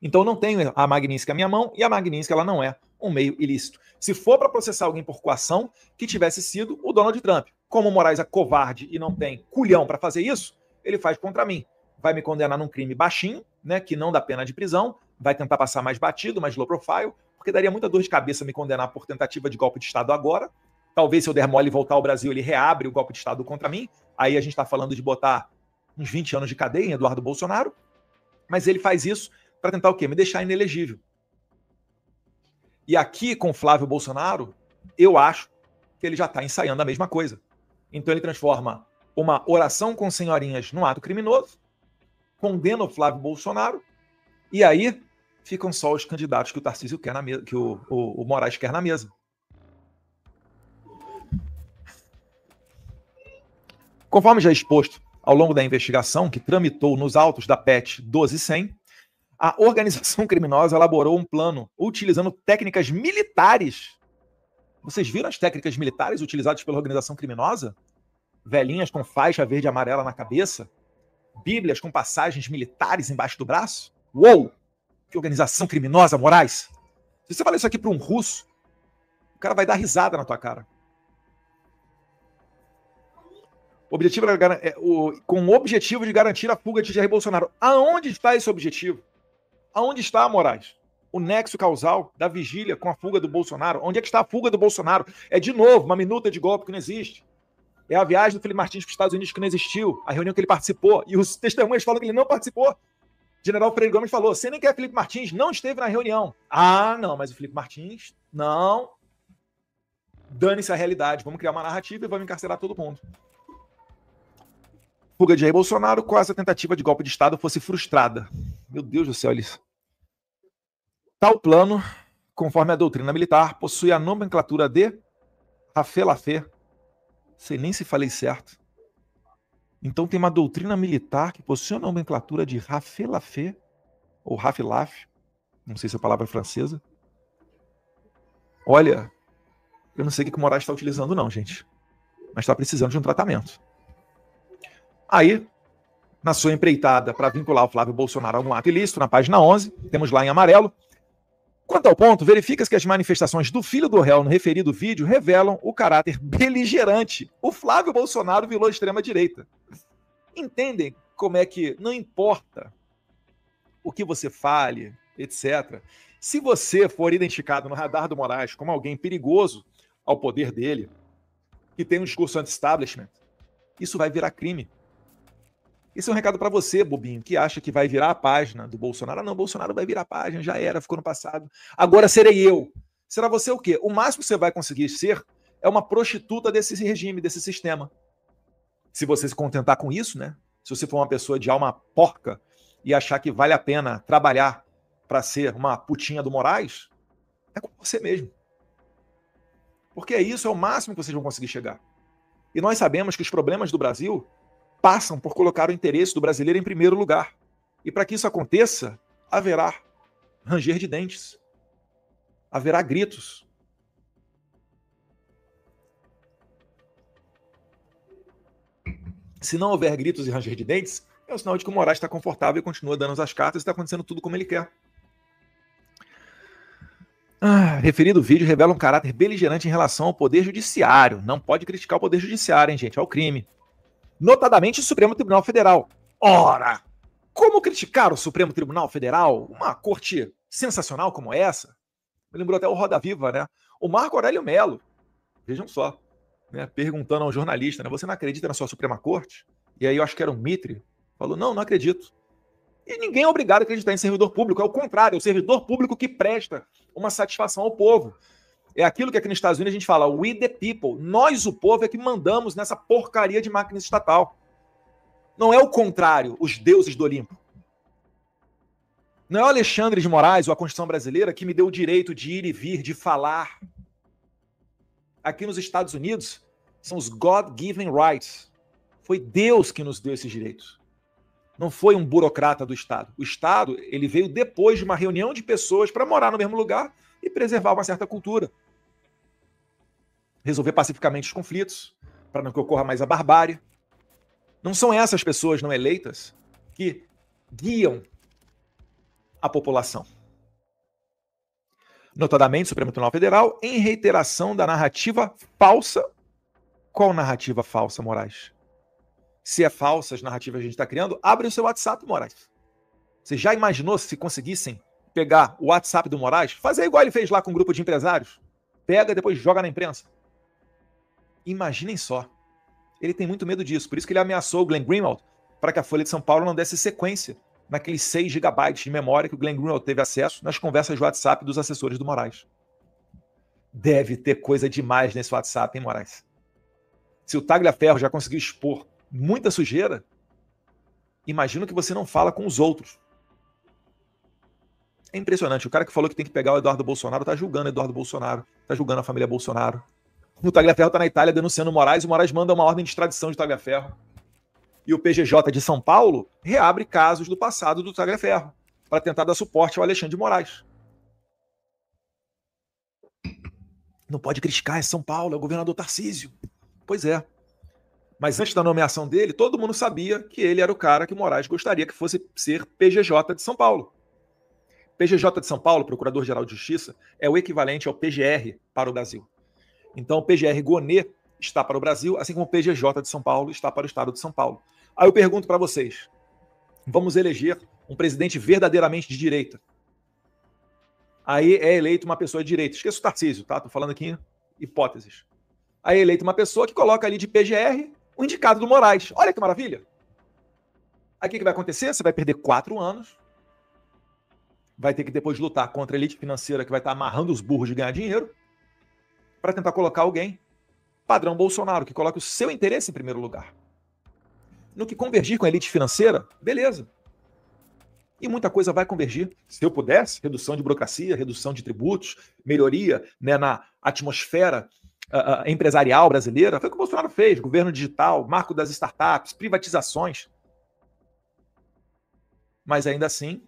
Então eu não tenho a Magnitsky à minha mão e a Magnitsky ela não é um meio ilícito. Se for para processar alguém por coação, que tivesse sido o Donald Trump. Como o Moraes é covarde e não tem culhão para fazer isso, ele faz contra mim. Vai me condenar num crime baixinho, né, que não dá pena de prisão, vai tentar passar mais batido, mais low profile, porque daria muita dor de cabeça me condenar por tentativa de golpe de Estado agora. Talvez se eu der mole e voltar ao Brasil, ele reabre o golpe de Estado contra mim. Aí a gente está falando de botar uns 20 anos de cadeia em Eduardo Bolsonaro. Mas ele faz isso para tentar o quê? Me deixar inelegível. E aqui com Flávio Bolsonaro, eu acho que ele já está ensaiando a mesma coisa. Então ele transforma uma oração com senhorinhas num ato criminoso, condena o Flávio Bolsonaro, e aí ficam só os candidatos que o Tarcísio quer na mesa, que o Moraes quer na mesa. Conforme já exposto ao longo da investigação, que tramitou nos autos da PET 12.100, a organização criminosa elaborou um plano utilizando técnicas militares. Vocês viram as técnicas militares utilizadas pela organização criminosa? Velhinhas com faixa verde e amarela na cabeça? Bíblias com passagens militares embaixo do braço? Uou! Que organização criminosa, Moraes! Se você falar isso aqui para um russo, o cara vai dar risada na tua cara. Com o objetivo de garantir a fuga de Jair Bolsonaro. Aonde está esse objetivo? Aonde está, Moraes? O nexo causal da vigília com a fuga do Bolsonaro? Onde é que está a fuga do Bolsonaro? É, de novo, uma minuta de golpe que não existe. É a viagem do Felipe Martins para os Estados Unidos que não existiu, a reunião que ele participou, e os testemunhas falam que ele não participou. General Freire Gomes falou, você nem quer Felipe Martins, não esteve na reunião. Ah, não, mas o Felipe Martins, não. Dane-se a realidade, vamos criar uma narrativa e vamos encarcerar todo mundo. Fuga de Jair Bolsonaro, quase a tentativa de golpe de Estado fosse frustrada. Meu Deus do céu, Elis. Tal plano, conforme a doutrina militar, possui a nomenclatura de Rafé-Lafé. Sei nem se falei certo. Então tem uma doutrina militar que possui a nomenclatura de Rafé-Lafé, ou Rafé-Lafé, não sei se é a palavra francesa. Olha, eu não sei o que o Moraes está utilizando não, gente. Mas está precisando de um tratamento. Aí, na sua empreitada para vincular o Flávio Bolsonaro a algum ato ilícito, na página 11, temos lá em amarelo. Quanto ao ponto, verifica-se que as manifestações do filho do réu no referido vídeo revelam o caráter beligerante. O Flávio Bolsonaro virou extrema-direita. Entendem como é que não importa o que você fale, etc. Se você for identificado no radar do Moraes como alguém perigoso ao poder dele, que tem um discurso anti-establishment, isso vai virar crime. Esse é um recado para você, bobinho, que acha que vai virar a página do Bolsonaro. Ah, não, Bolsonaro vai virar a página, já era, ficou no passado. Agora serei eu. Será você o quê? O máximo que você vai conseguir ser é uma prostituta desse regime, desse sistema. Se você se contentar com isso, né? Se você for uma pessoa de alma porca e achar que vale a pena trabalhar para ser uma putinha do Moraes, é com você mesmo. Porque isso é o máximo que vocês vão conseguir chegar. E nós sabemos que os problemas do Brasil passam por colocar o interesse do brasileiro em primeiro lugar. E para que isso aconteça, haverá ranger de dentes. Haverá gritos. Se não houver gritos e ranger de dentes, é um sinal de que o Moraes está confortável e continua dando as cartas e está acontecendo tudo como ele quer. Referido vídeo revela um caráter beligerante em relação ao Poder Judiciário. Não pode criticar o Poder Judiciário, hein, gente? É o crime. Notadamente o Supremo Tribunal Federal. Ora, como criticar o Supremo Tribunal Federal? Uma corte sensacional como essa? Me lembrou até o Roda Viva, né? O Marco Aurélio Melo, vejam só, né? Perguntando ao jornalista, né? Você não acredita na sua Suprema Corte? E aí eu acho que era um Mitre. Falou, não acredito. E ninguém é obrigado a acreditar em servidor público, é o contrário, é o servidor público que presta uma satisfação ao povo. É aquilo que aqui nos Estados Unidos a gente fala, we the people, nós o povo é que mandamos nessa porcaria de máquina estatal. Não é o contrário, os deuses do Olimpo. Não é o Alexandre de Moraes ou a Constituição brasileira que me deu o direito de ir e vir, de falar. Aqui nos Estados Unidos, são os God-given rights. Foi Deus que nos deu esses direitos. Não foi um burocrata do Estado. O Estado, ele veio depois de uma reunião de pessoas para morar no mesmo lugar e preservar uma certa cultura. Resolver pacificamente os conflitos, para não que ocorra mais a barbárie. Não são essas pessoas não eleitas que guiam a população. Notadamente, o Supremo Tribunal Federal, em reiteração da narrativa falsa. Qual narrativa falsa, Moraes? Se é falsa as narrativas que a gente está criando, abre o seu WhatsApp, Moraes. Você já imaginou se conseguissem pegar o WhatsApp do Moraes, fazer igual ele fez lá com um grupo de empresários? Pega e depois joga na imprensa. Imaginem só. Ele tem muito medo disso. Por isso que ele ameaçou o Glenn Greenwald para que a Folha de São Paulo não desse sequência naqueles 6 GB de memória que o Glenn Greenwald teve acesso nas conversas de WhatsApp dos assessores do Moraes. Deve ter coisa demais nesse WhatsApp, hein, Moraes? Se o Tagliaferro já conseguiu expor muita sujeira, imagino que você não fala com os outros. É impressionante. O cara que falou que tem que pegar o Eduardo Bolsonaro tá julgando o Eduardo Bolsonaro, tá julgando a família Bolsonaro. O Tagliaferro tá na Itália denunciando o Moraes manda uma ordem de extradição de Tagliaferro. E o PGJ de São Paulo reabre casos do passado do Tagliaferro para tentar dar suporte ao Alexandre de Moraes. Não pode criticar, é São Paulo, é o governador Tarcísio. Pois é. Mas antes da nomeação dele, todo mundo sabia que ele era o cara que o Moraes gostaria que fosse ser PGJ de São Paulo. PGJ de São Paulo, Procurador-Geral de Justiça, é o equivalente ao PGR para o Brasil. Então o PGR Gonê está para o Brasil, assim como o PGJ de São Paulo está para o estado de São Paulo. Aí eu pergunto para vocês, vamos eleger um presidente verdadeiramente de direita. Aí é eleito uma pessoa de direita. Esqueça o Tarcísio, tá? Tô falando aqui em hipóteses. Aí é eleito uma pessoa que coloca ali de PGR o indicado do Moraes. Olha que maravilha. Aí o que vai acontecer? Você vai perder 4 anos. Vai ter que depois lutar contra a elite financeira que vai estar amarrando os burros de ganhar dinheiro para tentar colocar alguém padrão Bolsonaro, que coloque o seu interesse em primeiro lugar. No que convergir com a elite financeira, beleza. E muita coisa vai convergir. Se eu pudesse, redução de burocracia, redução de tributos, melhoria, né, na atmosfera empresarial brasileira. Foi o que o Bolsonaro fez. Governo digital, marco das startups, privatizações. Mas ainda assim,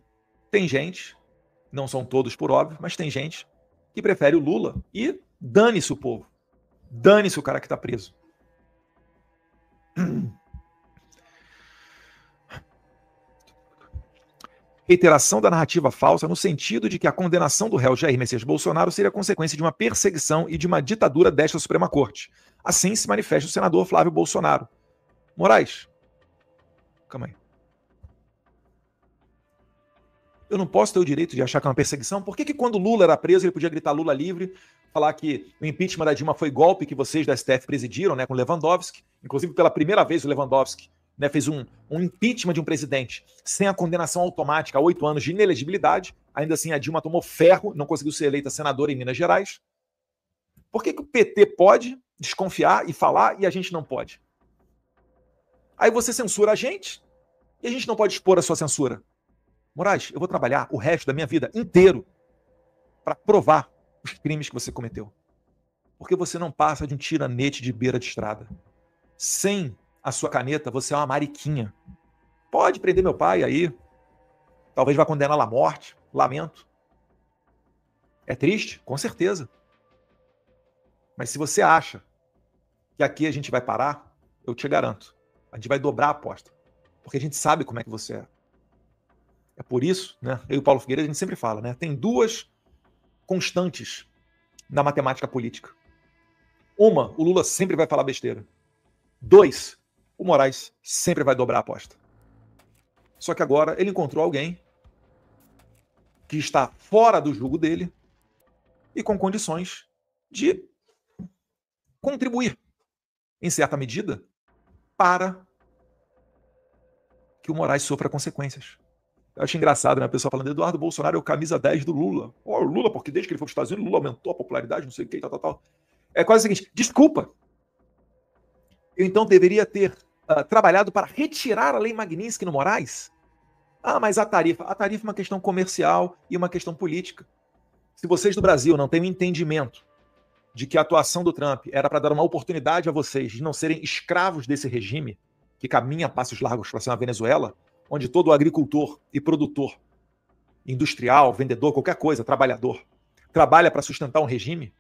tem gente, não são todos por óbvio, mas tem gente que prefere o Lula e dane-se o povo. Dane-se o cara que está preso. Reiteração da narrativa falsa no sentido de que a condenação do réu Jair Messias Bolsonaro seria consequência de uma perseguição e de uma ditadura desta Suprema Corte. Assim se manifesta o senador Flávio Bolsonaro. Moraes, calma aí. Eu não posso ter o direito de achar que é uma perseguição? Por que quando Lula era preso ele podia gritar Lula livre, falar que o impeachment da Dilma foi golpe que vocês da STF presidiram, né, com Lewandowski? Inclusive, pela primeira vez, o Lewandowski, né, fez um impeachment de um presidente sem a condenação automática a 8 anos de inelegibilidade. Ainda assim, a Dilma tomou ferro, não conseguiu ser eleita senadora em Minas Gerais. Por que o PT pode desconfiar e falar e a gente não pode? Aí você censura a gente e a gente não pode expor a sua censura. Moraes, eu vou trabalhar o resto da minha vida inteiro para provar os crimes que você cometeu. Porque você não passa de um tiranete de beira de estrada. Sem a sua caneta, você é uma mariquinha. Pode prender meu pai aí. Talvez vá condená-lo à morte. Lamento. É triste? Com certeza. Mas se você acha que aqui a gente vai parar, eu te garanto. A gente vai dobrar a aposta. Porque a gente sabe como é que você é. É por isso, né? Eu e o Paulo Figueiredo, a gente sempre fala, né? Tem 2 constantes na matemática política. Uma, o Lula sempre vai falar besteira. 2, o Moraes sempre vai dobrar a aposta. Só que agora ele encontrou alguém que está fora do jugo dele e com condições de contribuir, em certa medida, para que o Moraes sofra consequências. Eu acho engraçado, né? A pessoa falando, Eduardo Bolsonaro é o camisa 10 do Lula. O Lula, porque desde que ele foi para os Estados Unidos, o Lula aumentou a popularidade, não sei o que, tal. É quase o seguinte, desculpa. Eu então deveria ter trabalhado para retirar a lei Magnitsky no Moraes? Ah, mas a tarifa é uma questão comercial e uma questão política. Se vocês do Brasil não têm um entendimento de que a atuação do Trump era para dar uma oportunidade a vocês de não serem escravos desse regime que caminha a passos largos para ser uma Venezuela, onde todo agricultor e produtor, industrial, vendedor, qualquer coisa, trabalhador, trabalha para sustentar um regime.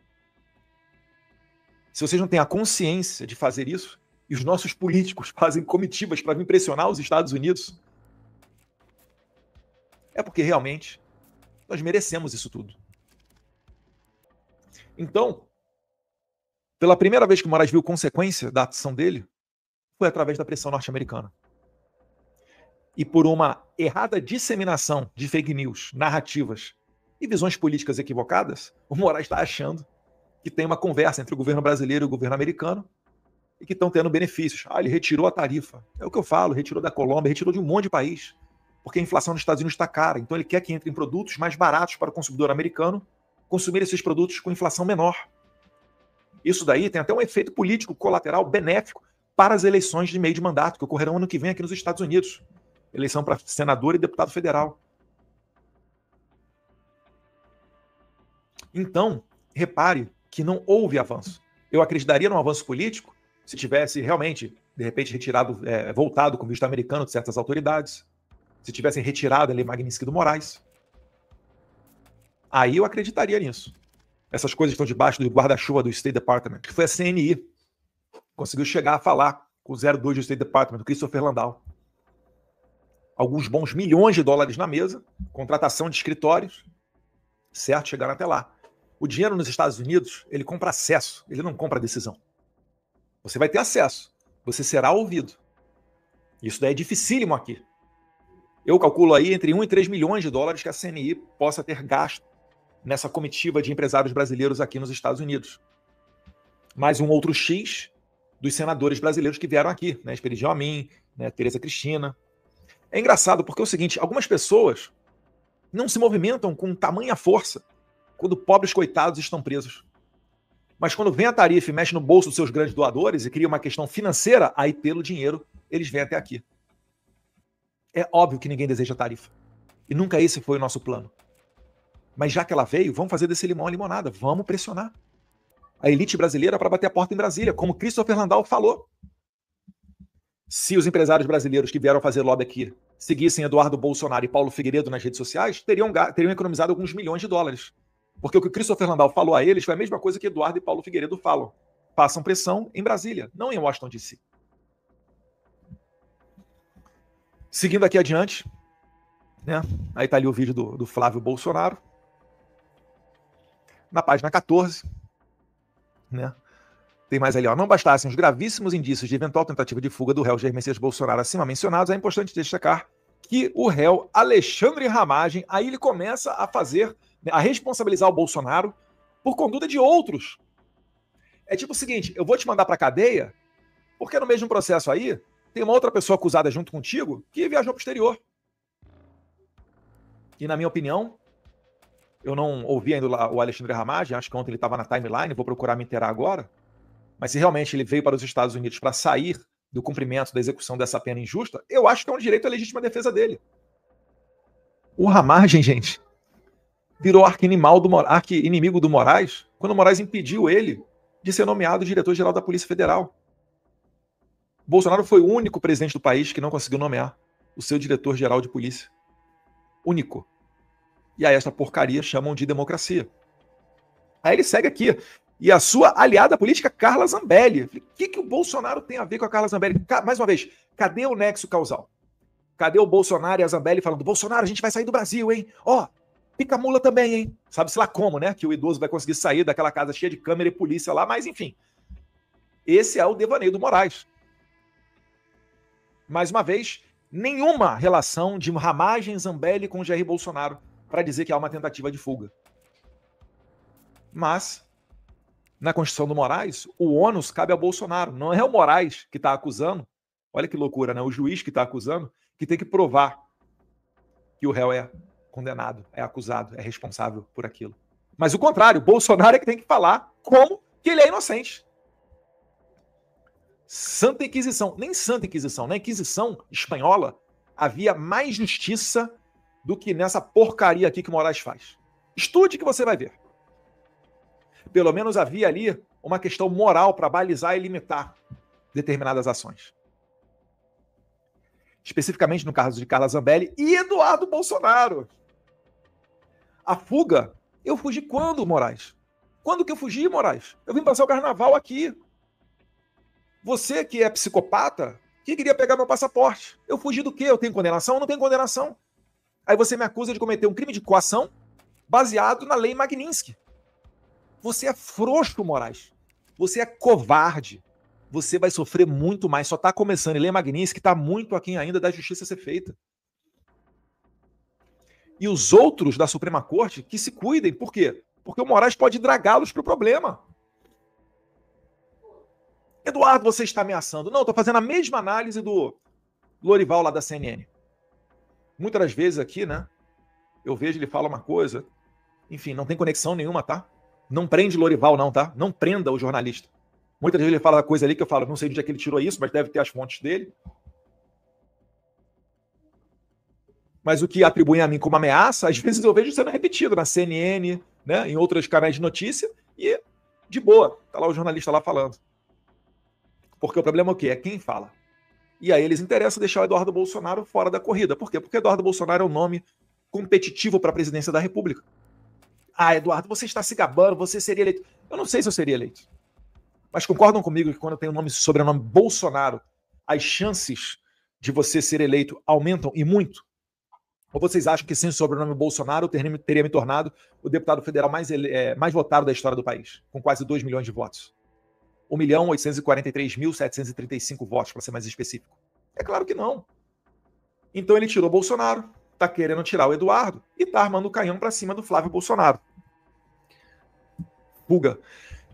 Se vocês não têm a consciência de fazer isso, e os nossos políticos fazem comitivas para vir pressionar os Estados Unidos, é porque realmente nós merecemos isso tudo. Então, pela primeira vez que o Moraes viu consequência da ação dele, foi através da pressão norte-americana. E por uma errada disseminação de fake news, narrativas e visões políticas equivocadas, o Moraes está achando que tem uma conversa entre o governo brasileiro e o governo americano e que estão tendo benefícios. Ah, ele retirou a tarifa. É o que eu falo, retirou da Colômbia, retirou de um monte de país, porque a inflação nos Estados Unidos está cara. Então ele quer que entrem produtos mais baratos para o consumidor americano consumir esses produtos com inflação menor. Isso daí tem até um efeito político colateral benéfico para as eleições de meio de mandato, que ocorrerão ano que vem aqui nos Estados Unidos. Eleição para senador e deputado federal. Então, repare que não houve avanço. Eu acreditaria num avanço político se tivesse realmente, de repente, retirado, voltado com o visto americano de certas autoridades, se tivessem retirado a lei Magnitsky do Moraes. Aí eu acreditaria nisso. Essas coisas estão debaixo do guarda-chuva do State Department, que foi a CNI. Conseguiu chegar a falar com o 02 do State Department, do Christopher Landau. Alguns bons milhões de dólares na mesa, contratação de escritórios, certo? Chegaram até lá. O dinheiro nos Estados Unidos, ele compra acesso, ele não compra decisão. Você vai ter acesso, você será ouvido. Isso daí é dificílimo aqui. Eu calculo aí entre 1 e 3 milhões de dólares que a CNI possa ter gasto nessa comitiva de empresários brasileiros aqui nos Estados Unidos. Mais um outro X dos senadores brasileiros que vieram aqui, né? Esperidião Amin, né? Tereza Cristina. É engraçado porque é o seguinte, algumas pessoas não se movimentam com tamanha força quando pobres coitados estão presos. Mas quando vem a tarifa e mexe no bolso dos seus grandes doadores e cria uma questão financeira, aí pelo dinheiro eles vêm até aqui. É óbvio que ninguém deseja tarifa. E nunca esse foi o nosso plano. Mas já que ela veio, vamos fazer desse limão a limonada. Vamos pressionar a elite brasileira para bater a porta em Brasília, como Christopher Landau falou. Se os empresários brasileiros que vieram fazer lobby aqui seguissem Eduardo Bolsonaro e Paulo Figueiredo nas redes sociais, teriam economizado alguns milhões de dólares. Porque o que o Christopher Landau falou a eles foi a mesma coisa que Eduardo e Paulo Figueiredo falam. Façam pressão em Brasília, não em Washington, D.C. Seguindo aqui adiante, né? Aí está ali o vídeo do Flávio Bolsonaro. Na página 14, né? Tem mais ali, ó. Não bastassem os gravíssimos indícios de eventual tentativa de fuga do réu Jair Messias Bolsonaro acima mencionados, é importante destacar que o réu Alexandre Ramagem, aí ele começa a responsabilizar o Bolsonaro por conduta de outros. É tipo o seguinte, eu vou te mandar pra cadeia, porque no mesmo processo aí, tem uma outra pessoa acusada junto contigo que viajou pro exterior. E na minha opinião, eu não ouvi ainda o Alexandre Ramagem, acho que ontem ele estava na timeline, vou procurar me inteirar agora, mas se realmente ele veio para os Estados Unidos para sair do cumprimento da execução dessa pena injusta, eu acho que é um direito à legítima defesa dele. O Ramagem, gente, virou arqui-inimigo do Moraes quando o Moraes impediu ele de ser nomeado diretor-geral da Polícia Federal. Bolsonaro foi o único presidente do país que não conseguiu nomear o seu diretor-geral de polícia. Único. E aí essa porcaria chamam de democracia. Aí ele segue aqui. E a sua aliada política, Carla Zambelli. O que o Bolsonaro tem a ver com a Carla Zambelli? Mais uma vez, cadê o nexo causal? Cadê o Bolsonaro e a Zambelli falando, Bolsonaro, a gente vai sair do Brasil, hein? Ó, pica mula também, hein? Sabe-se lá como, né? Que o idoso vai conseguir sair daquela casa cheia de câmera e polícia lá, mas enfim. Esse é o devaneio do Moraes. Mais uma vez, nenhuma relação de Ramagem Zambelli com Jair Bolsonaro para dizer que há uma tentativa de fuga. Mas, na Constituição do Moraes, o ônus cabe a Bolsonaro. Não é o Moraes que está acusando, olha que loucura, né? O juiz que está acusando, que tem que provar que o réu é condenado, é acusado, é responsável por aquilo. Mas o contrário, Bolsonaro é que tem que falar como que ele é inocente. Santa Inquisição, nem Santa Inquisição, na Inquisição espanhola havia mais justiça do que nessa porcaria aqui que o Moraes faz. Estude que você vai ver. Pelo menos havia ali uma questão moral para balizar e limitar determinadas ações. Especificamente no caso de Carla Zambelli e Eduardo Bolsonaro. A fuga, eu fugi quando, Moraes? Quando que eu fugi, Moraes? Eu vim passar o carnaval aqui. Você que é psicopata, que queria pegar meu passaporte. Eu fugi do quê? Eu tenho condenação? Eu não tenho condenação. Aí você me acusa de cometer um crime de coação baseado na lei Magnitsky. Você é frouxo, Moraes. Você é covarde. Você vai sofrer muito mais. Só está começando. E lei Magnitsky está muito aquém ainda da justiça ser feita. E os outros da Suprema Corte que se cuidem. Por quê? Porque o Moraes pode dragá-los para o problema. Eduardo, você está ameaçando. Não, estou fazendo a mesma análise do Lorival lá da CNN. Muitas das vezes aqui, né? Eu vejo ele fala uma coisa. Enfim, não tem conexão nenhuma, tá? Não prende Lorival, não, tá? Não prenda o jornalista. Muitas vezes ele fala coisa ali que eu falo, não sei de onde é que ele tirou isso, mas deve ter as fontes dele. Mas o que atribuem a mim como ameaça, às vezes eu vejo sendo repetido na CNN, né, em outros canais de notícia, e de boa, tá lá o jornalista lá falando. Porque o problema é o quê? É quem fala. E aí eles interessam deixar o Eduardo Bolsonaro fora da corrida. Por quê? Porque Eduardo Bolsonaro é um nome competitivo para a presidência da República. Ah, Eduardo, você está se gabando, você seria eleito. Eu não sei se eu seria eleito. Mas concordam comigo que quando eu tenho um sobrenome Bolsonaro, as chances de você ser eleito aumentam e muito? Ou vocês acham que sem o sobrenome Bolsonaro eu teria me tornado o deputado federal mais votado da história do país, com quase 2 milhões de votos? 1.843.735 votos, para ser mais específico. É claro que não. Então ele tirou Bolsonaro, está querendo tirar o Eduardo e está armando o canhão para cima do Flávio Bolsonaro. Fuga.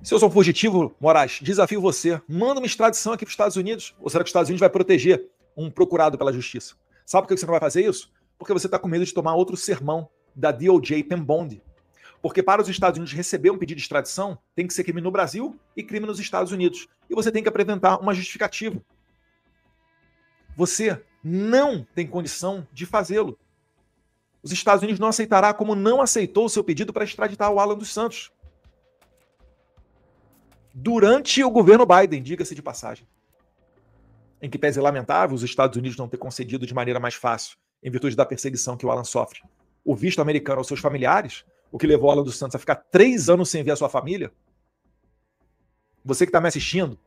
Se eu sou um fugitivo, Moraes, desafio você. Manda uma extradição aqui para os Estados Unidos. Ou será que os Estados Unidos vai proteger um procurado pela justiça? Sabe por que você não vai fazer isso? Porque você está com medo de tomar outro sermão da DOJ Pen Bond. Porque para os Estados Unidos receber um pedido de extradição, tem que ser crime no Brasil e crime nos Estados Unidos. E você tem que apresentar uma justificativa. Você não tem condição de fazê-lo. Os Estados Unidos não aceitará, como não aceitou o seu pedido para extraditar o Alan dos Santos. Durante o governo Biden, diga-se de passagem. Em que pese lamentável os Estados Unidos não ter concedido de maneira mais fácil, em virtude da perseguição que o Alan sofre, o visto americano aos seus familiares, o que levou o Alan dos Santos a ficar 3 anos sem ver a sua família. Você que está me assistindo,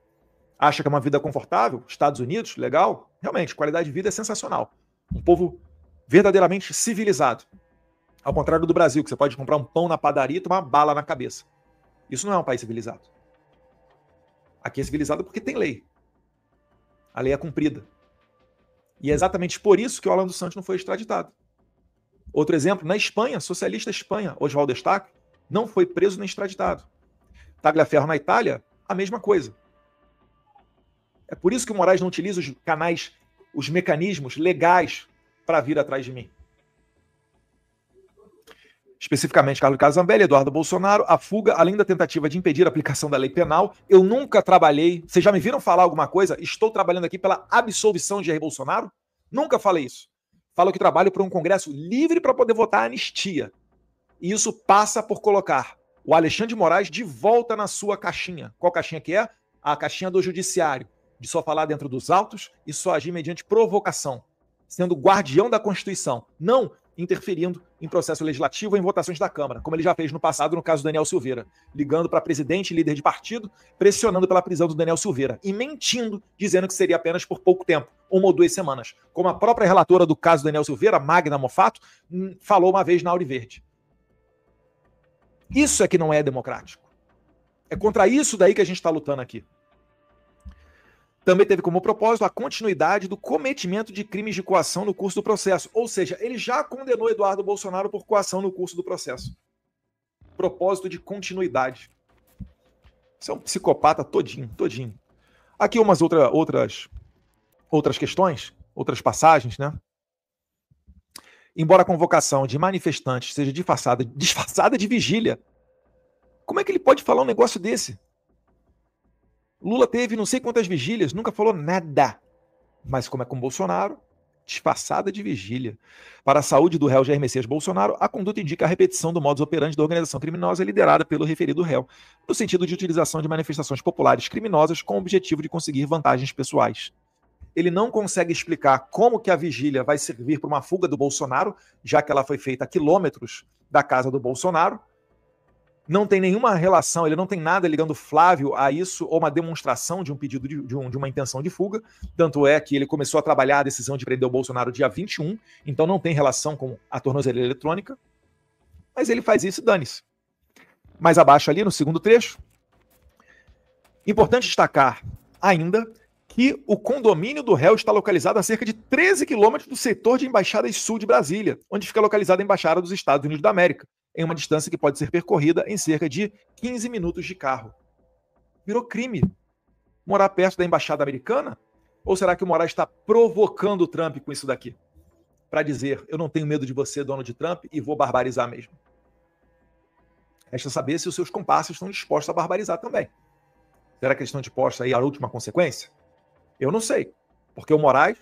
acha que é uma vida confortável? Estados Unidos, legal? Realmente, qualidade de vida é sensacional. Um povo verdadeiramente civilizado. Ao contrário do Brasil, que você pode comprar um pão na padaria e tomar uma bala na cabeça. Isso não é um país civilizado. Aqui é civilizado porque tem lei. A lei é cumprida. E é exatamente por isso que o Alan dos Santos não foi extraditado. Outro exemplo, na Espanha, socialista Espanha, Oswaldo Estaque, não foi preso nem extraditado. Tagliaferro na Itália, a mesma coisa. É por isso que o Moraes não utiliza os canais, os mecanismos legais para vir atrás de mim. Especificamente, Carlos Casambelli, Eduardo Bolsonaro, a fuga, além da tentativa de impedir a aplicação da lei penal, eu nunca trabalhei, vocês já me viram falar alguma coisa? Estou trabalhando aqui pela absolvição de Jair Bolsonaro? Nunca falei isso. Falo que trabalho por um Congresso livre para poder votar a anistia. E isso passa por colocar o Alexandre de Moraes de volta na sua caixinha. Qual caixinha que é? A caixinha do judiciário. De só falar dentro dos autos e só agir mediante provocação. Sendo guardião da Constituição. Não interferindo em processo legislativo ou em votações da Câmara, como ele já fez no passado no caso do Daniel Silveira, ligando para presidente e líder de partido, pressionando pela prisão do Daniel Silveira e mentindo, dizendo que seria apenas por pouco tempo, 1 ou 2 semanas, como a própria relatora do caso do Daniel Silveira, Magna Mofato, falou uma vez na Auri Verde. Isso é que não é democrático. É contra isso daí que a gente está lutando aqui. Também teve como propósito a continuidade do cometimento de crimes de coação no curso do processo. Ou seja, ele já condenou Eduardo Bolsonaro por coação no curso do processo. Propósito de continuidade. Você é um psicopata todinho. Aqui umas outras questões, outras passagens, né? Embora a convocação de manifestantes seja disfarçada de vigília, como é que ele pode falar um negócio desse? Lula teve não sei quantas vigílias, nunca falou nada. Mas como é com Bolsonaro, disfarçada de vigília. Para a saúde do réu Jair Messias Bolsonaro, a conduta indica a repetição do modus operandi da organização criminosa liderada pelo referido réu, no sentido de utilização de manifestações populares criminosas com o objetivo de conseguir vantagens pessoais. Ele não consegue explicar como que a vigília vai servir para uma fuga do Bolsonaro, já que ela foi feita a quilômetros da casa do Bolsonaro. Não tem nenhuma relação, ele não tem nada ligando Flávio a isso, ou uma demonstração de um pedido de uma intenção de fuga. Tanto é que ele começou a trabalhar a decisão de prender o Bolsonaro dia 21, então não tem relação com a tornozeleira eletrônica. Mas ele faz isso e dane-se. Mais abaixo ali, no segundo trecho. Importante destacar ainda que o condomínio do réu está localizado a cerca de 13 quilômetros do setor de Embaixadas Sul de Brasília, onde fica localizada a Embaixada dos Estados Unidos da América, em uma distância que pode ser percorrida em cerca de 15 minutos de carro. Virou crime morar perto da Embaixada Americana? Ou será que o Moraes está provocando o Trump com isso daqui? Para dizer, eu não tenho medo de você, Donald Trump, e vou barbarizar mesmo. Resta saber se os seus comparsas estão dispostos a barbarizar também. Será que eles estão dispostos a ir à última consequência? Eu não sei, porque o Moraes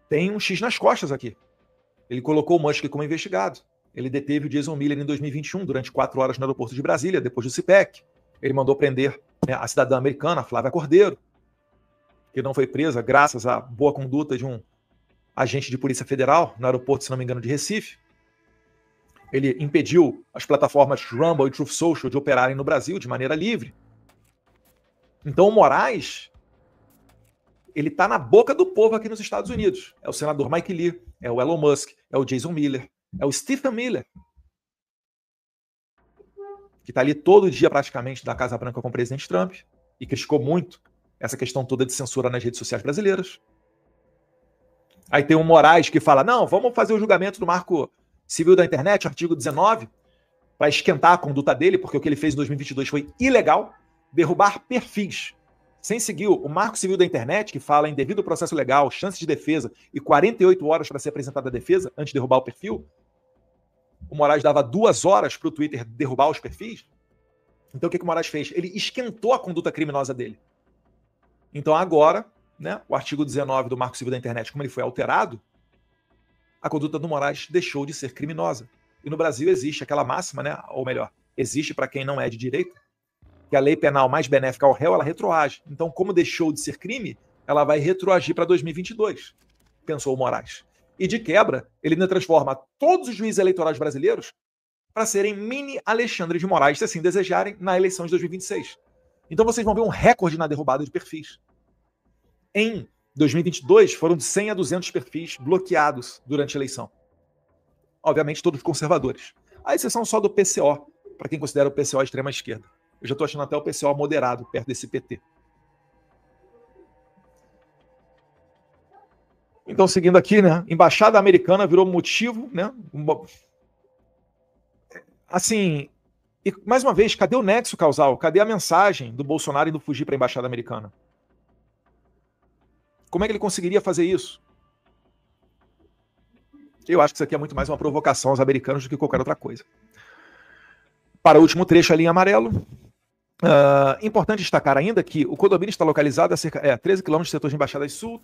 tem um X nas costas aqui. Ele colocou o Musk como investigado. Ele deteve o Jason Miller em 2021, durante 4 horas no aeroporto de Brasília, depois do CIPEC. Ele mandou prender, né, a cidadã americana, Flávia Cordeiro, que não foi presa graças à boa conduta de um agente de Polícia Federal no aeroporto, se não me engano, de Recife. Ele impediu as plataformas Rumble e Truth Social de operarem no Brasil de maneira livre. Então o Moraes, ele está na boca do povo aqui nos Estados Unidos. É o senador Mike Lee, é o Elon Musk, é o Jason Miller, é o Stephen Miller, que está ali todo dia praticamente da Casa Branca com o presidente Trump e criticou muito essa questão toda de censura nas redes sociais brasileiras. Aí tem o Moraes que fala, não, vamos fazer o julgamento do Marco Civil da Internet, artigo 19, para esquentar a conduta dele, porque o que ele fez em 2022 foi ilegal, derrubar perfis, sem seguir o Marco Civil da Internet, que fala em devido processo legal, chance de defesa e 48 horas para ser apresentada a defesa antes de derrubar o perfil. O Moraes dava 2 horas para o Twitter derrubar os perfis. Então o que o Moraes fez? Ele esquentou a conduta criminosa dele. Então agora, né, o artigo 19 do Marco Civil da Internet, como ele foi alterado, a conduta do Moraes deixou de ser criminosa. E no Brasil existe aquela máxima, né, ou melhor, existe para quem não é de direito, que a lei penal mais benéfica ao réu, ela retroage. Então, como deixou de ser crime, ela vai retroagir para 2022, pensou o Moraes. E de quebra, ele ainda transforma todos os juízes eleitorais brasileiros para serem mini Alexandre de Moraes, se assim desejarem, na eleição de 2026. Então vocês vão ver um recorde na derrubada de perfis. Em 2022, foram de 100 a 200 perfis bloqueados durante a eleição. Obviamente, todos conservadores. A exceção só do PCO, para quem considera o PCO extrema esquerda. Eu já estou achando até o PCO moderado, perto desse PT. Então, seguindo aqui, né? Embaixada americana virou motivo, né? Assim, e mais uma vez, cadê o nexo causal? Cadê a mensagem do Bolsonaro indo fugir para a embaixada americana? Como é que ele conseguiria fazer isso? Eu acho que isso aqui é muito mais uma provocação aos americanos do que qualquer outra coisa. Para o último trecho ali em amarelo, importante destacar ainda que o condomínio está localizado a cerca 13 km do setor de embaixadas sul,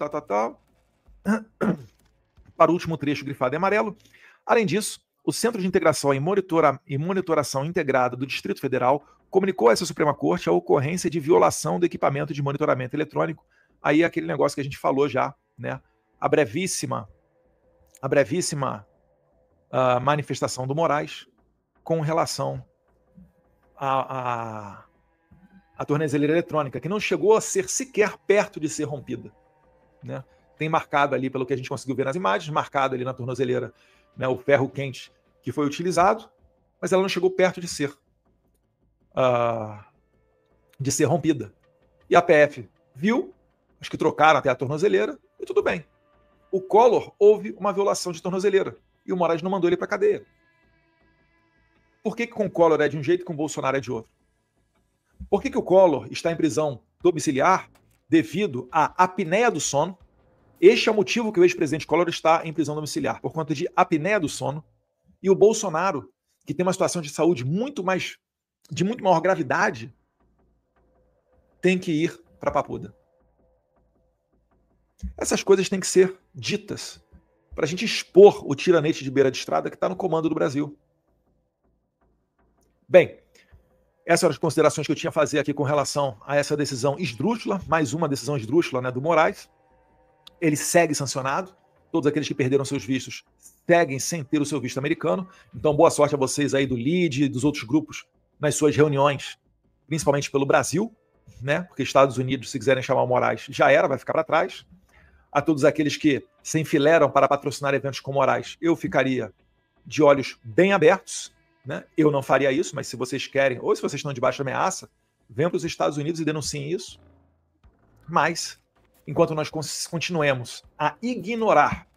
Para o último trecho grifado em amarelo. Além disso, o Centro de Integração e Monitoração Integrada do Distrito Federal comunicou a essa Suprema Corte a ocorrência de violação do equipamento de monitoramento eletrônico. Aí é aquele negócio que a gente falou já, né? A brevíssima manifestação do Moraes com relação à tornozeleira eletrônica, que não chegou a ser sequer perto de ser rompida, né? Tem marcado ali, pelo que a gente conseguiu ver nas imagens, marcado ali na tornozeleira, né, o ferro quente que foi utilizado, mas ela não chegou perto de ser rompida. E a PF viu, acho que trocaram até a tornozeleira, e tudo bem. O Collor houve uma violação de tornozeleira, e o Moraes não mandou ele para a cadeia. Por que com o Collor é de um jeito e com o Bolsonaro é de outro? Por que o Collor está em prisão domiciliar devido à apneia do sono? Este é o motivo que o ex-presidente Collor está em prisão domiciliar, por conta de apneia do sono. E o Bolsonaro, que tem uma situação de saúde de muito maior gravidade, tem que ir para a Papuda. Essas coisas têm que ser ditas para a gente expor o tiranete de beira de estrada que está no comando do Brasil. Bem, essas eram as considerações que eu tinha a fazer aqui com relação a essa decisão esdrúxula, mais uma decisão esdrúxula, né, do Moraes. Ele segue sancionado, todos aqueles que perderam seus vistos seguem sem ter o seu visto americano. Então, boa sorte a vocês aí do LIDE e dos outros grupos nas suas reuniões, principalmente pelo Brasil, né? Porque Estados Unidos, se quiserem chamar o Moraes, já era, vai ficar para trás. A todos aqueles que se enfileiram para patrocinar eventos com Moraes, eu ficaria de olhos bem abertos, né? Eu não faria isso, mas se vocês querem, ou se vocês estão debaixo de ameaça, venham para os Estados Unidos e denunciem isso. Mas, enquanto nós continuemos a ignorar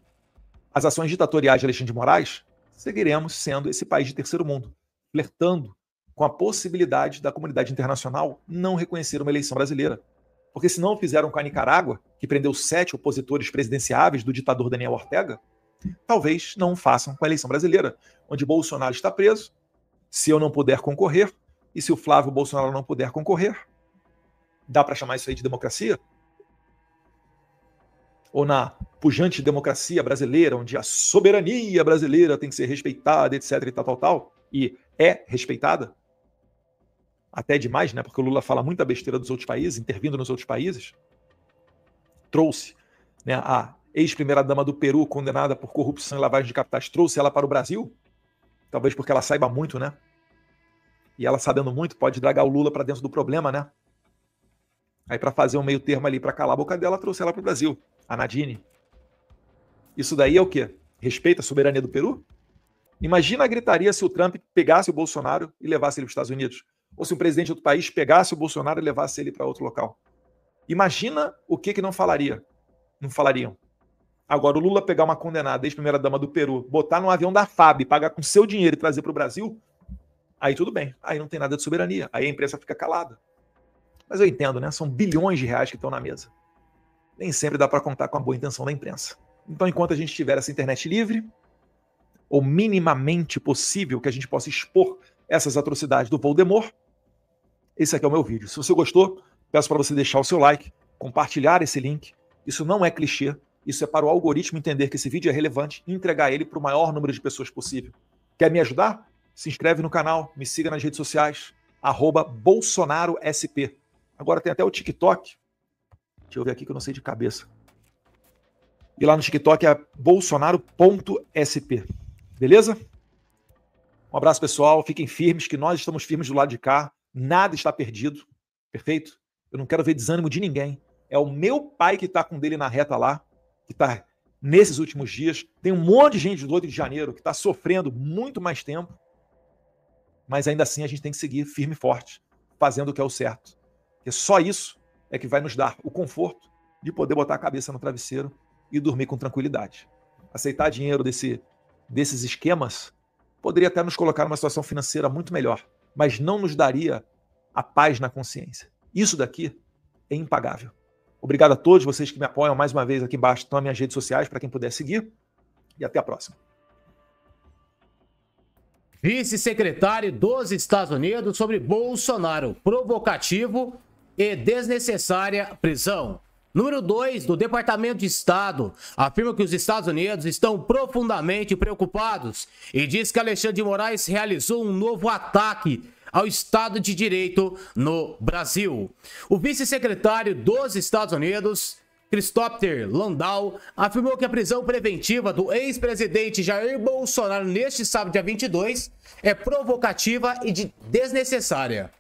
as ações ditatoriais de Alexandre de Moraes, seguiremos sendo esse país de terceiro mundo, flertando com a possibilidade da comunidade internacional não reconhecer uma eleição brasileira. Porque se não fizeram com a Nicarágua, que prendeu 7 opositores presidenciáveis do ditador Daniel Ortega, talvez não façam com a eleição brasileira, onde Bolsonaro está preso, Se eu não puder concorrer, e se o Flávio Bolsonaro não puder concorrer, dá para chamar isso aí de democracia? Ou na pujante democracia brasileira, onde a soberania brasileira tem que ser respeitada, etc, e tal, e é respeitada? Até demais, né? Porque o Lula fala muita besteira dos outros países, intervindo nos outros países. Trouxe, né, a ex-primeira-dama do Peru, condenada por corrupção e lavagem de capitais, trouxe ela para o Brasil, talvez porque ela saiba muito, né? E ela, sabendo muito, pode dragar o Lula para dentro do problema, né? Aí, para fazer um meio termo ali, para calar a boca dela, trouxe ela para o Brasil, a Nadine. Isso daí é o quê? Respeita a soberania do Peru? Imagina a gritaria se o Trump pegasse o Bolsonaro e levasse ele para os Estados Unidos. Ou se um presidente de outro país pegasse o Bolsonaro e levasse ele para outro local. Imagina o que não falaria. Não falariam. Agora, o Lula pegar uma condenada, ex-primeira-dama do Peru, botar num avião da FAB, pagar com seu dinheiro e trazer para o Brasil, aí tudo bem. Aí não tem nada de soberania. Aí a imprensa fica calada. Mas eu entendo, né? São bilhões de reais que estão na mesa. Nem sempre dá para contar com a boa intenção da imprensa. Então, enquanto a gente tiver essa internet livre, ou minimamente possível que a gente possa expor essas atrocidades do Voldemort, esse aqui é o meu vídeo. Se você gostou, peço para você deixar o seu like, compartilhar esse link. Isso não é clichê, isso é para o algoritmo entender que esse vídeo é relevante e entregar ele para o maior número de pessoas possível. Quer me ajudar? Se inscreve no canal, me siga nas redes sociais, @BolsonaroSP. Agora tem até o TikTok. Deixa eu ver aqui que eu não sei de cabeça. E lá no TikTok é bolsonaro.sp. Beleza? Um abraço, pessoal. Fiquem firmes, que nós estamos firmes do lado de cá. Nada está perdido. Perfeito? Eu não quero ver desânimo de ninguém. É o meu pai que está com dele na reta lá, que está nesses últimos dias. Tem um monte de gente do 8 de janeiro que está sofrendo muito mais tempo. Mas ainda assim a gente tem que seguir firme e forte, fazendo o que é o certo. Porque só isso é que vai nos dar o conforto de poder botar a cabeça no travesseiro e dormir com tranquilidade. Aceitar dinheiro desses esquemas poderia até nos colocar numa situação financeira muito melhor, mas não nos daria a paz na consciência. Isso daqui é impagável. Obrigado a todos vocês que me apoiam. Mais uma vez aqui embaixo estão as minhas redes sociais para quem puder seguir. E até a próxima. Vice-secretário dos Estados Unidos sobre Bolsonaro, provocativo e desnecessária prisão. Número 2 do Departamento de Estado afirma que os Estados Unidos estão profundamente preocupados e diz que Alexandre de Moraes realizou um novo ataque ao Estado de Direito no Brasil. O vice-secretário dos Estados Unidos, Christopher Landau, afirmou que a prisão preventiva do ex-presidente Jair Bolsonaro neste sábado, dia 22, é provocativa e desnecessária.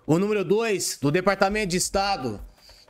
O número 2 do Departamento de Estado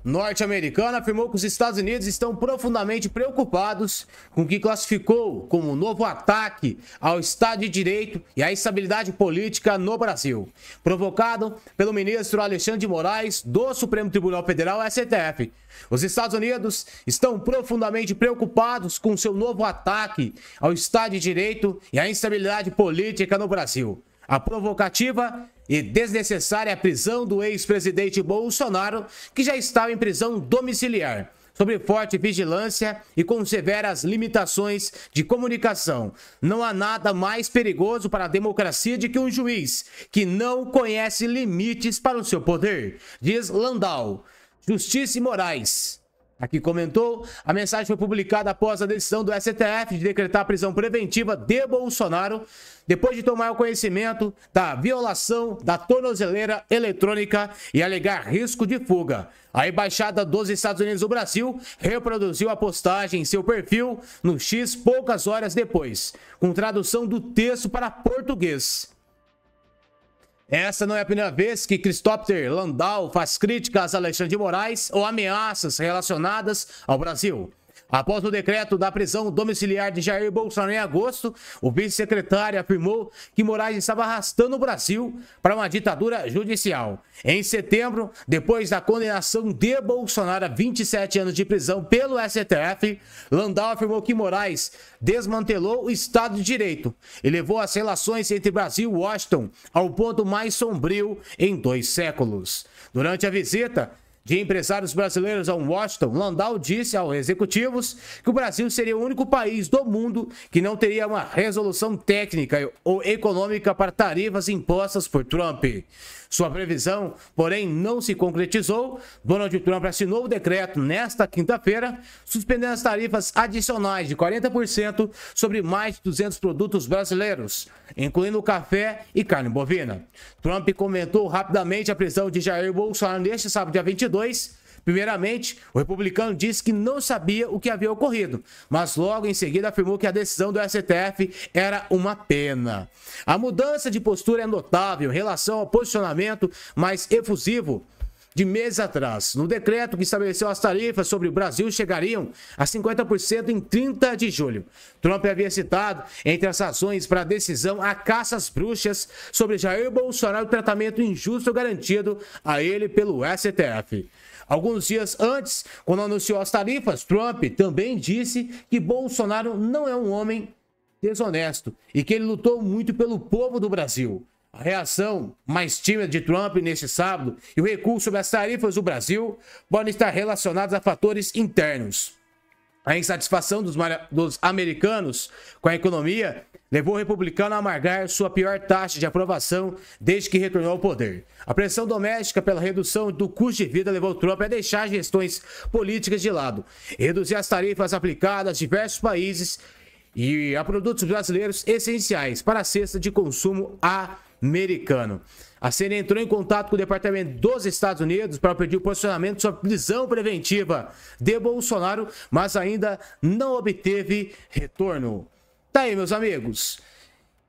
norte-americano afirmou que os Estados Unidos estão profundamente preocupados com o que classificou como um novo ataque ao Estado de Direito e à estabilidade política no Brasil, provocado pelo ministro Alexandre de Moraes do Supremo Tribunal Federal, STF. Os Estados Unidos estão profundamente preocupados com seu novo ataque ao Estado de Direito e à instabilidade política no Brasil. A provocativa e desnecessária prisão do ex-presidente Bolsonaro, que já estava em prisão domiciliar, sob forte vigilância e com severas limitações de comunicação. Não há nada mais perigoso para a democracia do que um juiz que não conhece limites para o seu poder, diz Landau. Justiça e Moraes. Aqui comentou, a mensagem foi publicada após a decisão do STF de decretar a prisão preventiva de Bolsonaro, depois de tomar o conhecimento da violação da tornozeleira eletrônica e alegar risco de fuga. A Embaixada dos Estados Unidos no Brasil reproduziu a postagem em seu perfil no X poucas horas depois, com tradução do texto para português. Essa não é a primeira vez que Christopher Landau faz críticas a Alexandre de Moraes ou ameaças relacionadas ao Brasil. Após o decreto da prisão domiciliar de Jair Bolsonaro em agosto, o vice-secretário afirmou que Moraes estava arrastando o Brasil para uma ditadura judicial. Em setembro, depois da condenação de Bolsonaro a 27 anos de prisão pelo STF, Landau afirmou que Moraes desmantelou o Estado de Direito e levou as relações entre Brasil e Washington ao ponto mais sombrio em 2 séculos. Durante a visita, de empresários brasileiros a Washington, Landau disse aos executivos que o Brasil seria o único país do mundo que não teria uma resolução técnica ou econômica para tarifas impostas por Trump. Sua previsão, porém, não se concretizou. Donald Trump assinou o decreto nesta quinta-feira, suspendendo as tarifas adicionais de 40% sobre mais de 200 produtos brasileiros, incluindo café e carne bovina. Trump comentou rapidamente a prisão de Jair Bolsonaro neste sábado, dia 22. Primeiramente, o republicano disse que não sabia o que havia ocorrido, mas logo em seguida afirmou que a decisão do STF era uma pena. A mudança de postura é notável em relação ao posicionamento mais efusivo de meses atrás. No decreto que estabeleceu as tarifas sobre o Brasil chegariam a 50% em 30 de julho. Trump havia citado entre as razões para a decisão a caça às bruxas sobre Jair Bolsonaro e o tratamento injusto garantido a ele pelo STF. Alguns dias antes, quando anunciou as tarifas, Trump também disse que Bolsonaro não é um homem desonesto e que ele lutou muito pelo povo do Brasil. A reação mais tímida de Trump neste sábado e o recuo sobre as tarifas do Brasil podem estar relacionados a fatores internos. A insatisfação dos americanos com a economia levou o republicano a amargar sua pior taxa de aprovação desde que retornou ao poder. A pressão doméstica pela redução do custo de vida levou Trump a deixar gestões políticas de lado e reduzir as tarifas aplicadas a diversos países e a produtos brasileiros essenciais para a cesta de consumo americano. A CNN entrou em contato com o Departamento dos Estados Unidos para pedir o posicionamento sobre prisão preventiva de Bolsonaro, mas ainda não obteve retorno. Tá aí, meus amigos.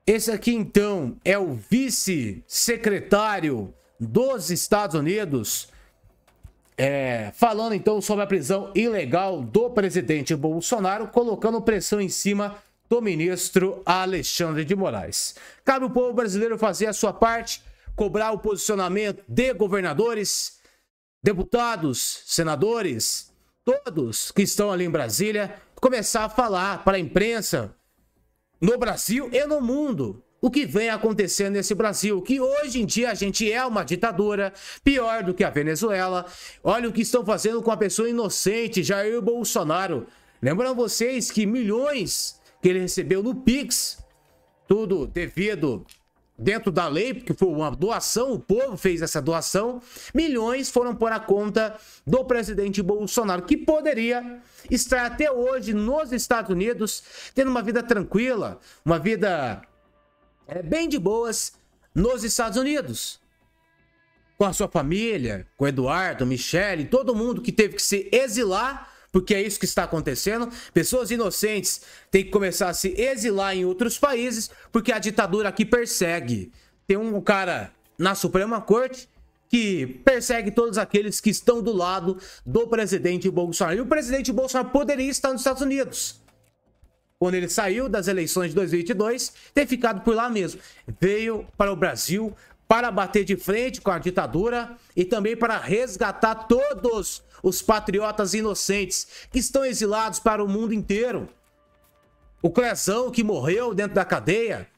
Esse aqui, então, é o vice-secretário dos Estados Unidos, falando, então, sobre a prisão ilegal do presidente Bolsonaro, colocando pressão em cima do ministro Alexandre de Moraes. Cabe ao povo brasileiro fazer a sua parte, cobrar o posicionamento de governadores, deputados, senadores, todos que estão ali em Brasília, começar a falar para a imprensa no Brasil e no mundo o que vem acontecendo nesse Brasil, que hoje em dia a gente é uma ditadura, pior do que a Venezuela. Olha o que estão fazendo com a pessoa inocente, Jair Bolsonaro. Lembrando vocês que milhões que ele recebeu no Pix, tudo devido dentro da lei, porque foi uma doação, o povo fez essa doação, milhões foram por a conta do presidente Bolsonaro, que poderia estar até hoje nos Estados Unidos, tendo uma vida tranquila, uma vida bem de boas nos Estados Unidos, com a sua família, com Eduardo, Michele, todo mundo que teve que se exilar, porque é isso que está acontecendo. Pessoas inocentes têm que começar a se exilar em outros países, porque a ditadura aqui persegue. Tem um cara na Suprema Corte que persegue todos aqueles que estão do lado do presidente Bolsonaro. E o presidente Bolsonaro poderia estar nos Estados Unidos, quando ele saiu das eleições de 2022, ter ficado por lá mesmo. Veio para o Brasil para bater de frente com a ditadura e também para resgatar todos os patriotas inocentes que estão exilados para o mundo inteiro. O Clezão que morreu dentro da cadeia,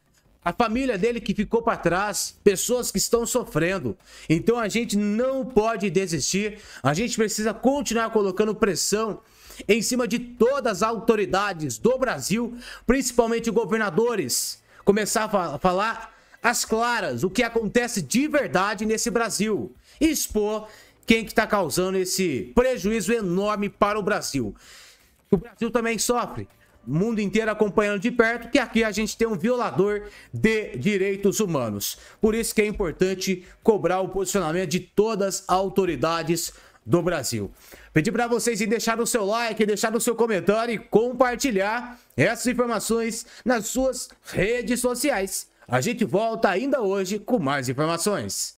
a família dele que ficou para trás, pessoas que estão sofrendo. Então a gente não pode desistir, a gente precisa continuar colocando pressão em cima de todas as autoridades do Brasil, principalmente governadores, começar a falar às claras o que acontece de verdade nesse Brasil e expor quem que está causando esse prejuízo enorme para o Brasil. O Brasil também sofre, o mundo inteiro acompanhando de perto, que aqui a gente tem um violador de direitos humanos. Por isso que é importante cobrar o posicionamento de todas as autoridades do Brasil. Pedir para vocês deixar o seu like, deixar o seu comentário e compartilhar essas informações nas suas redes sociais. A gente volta ainda hoje com mais informações.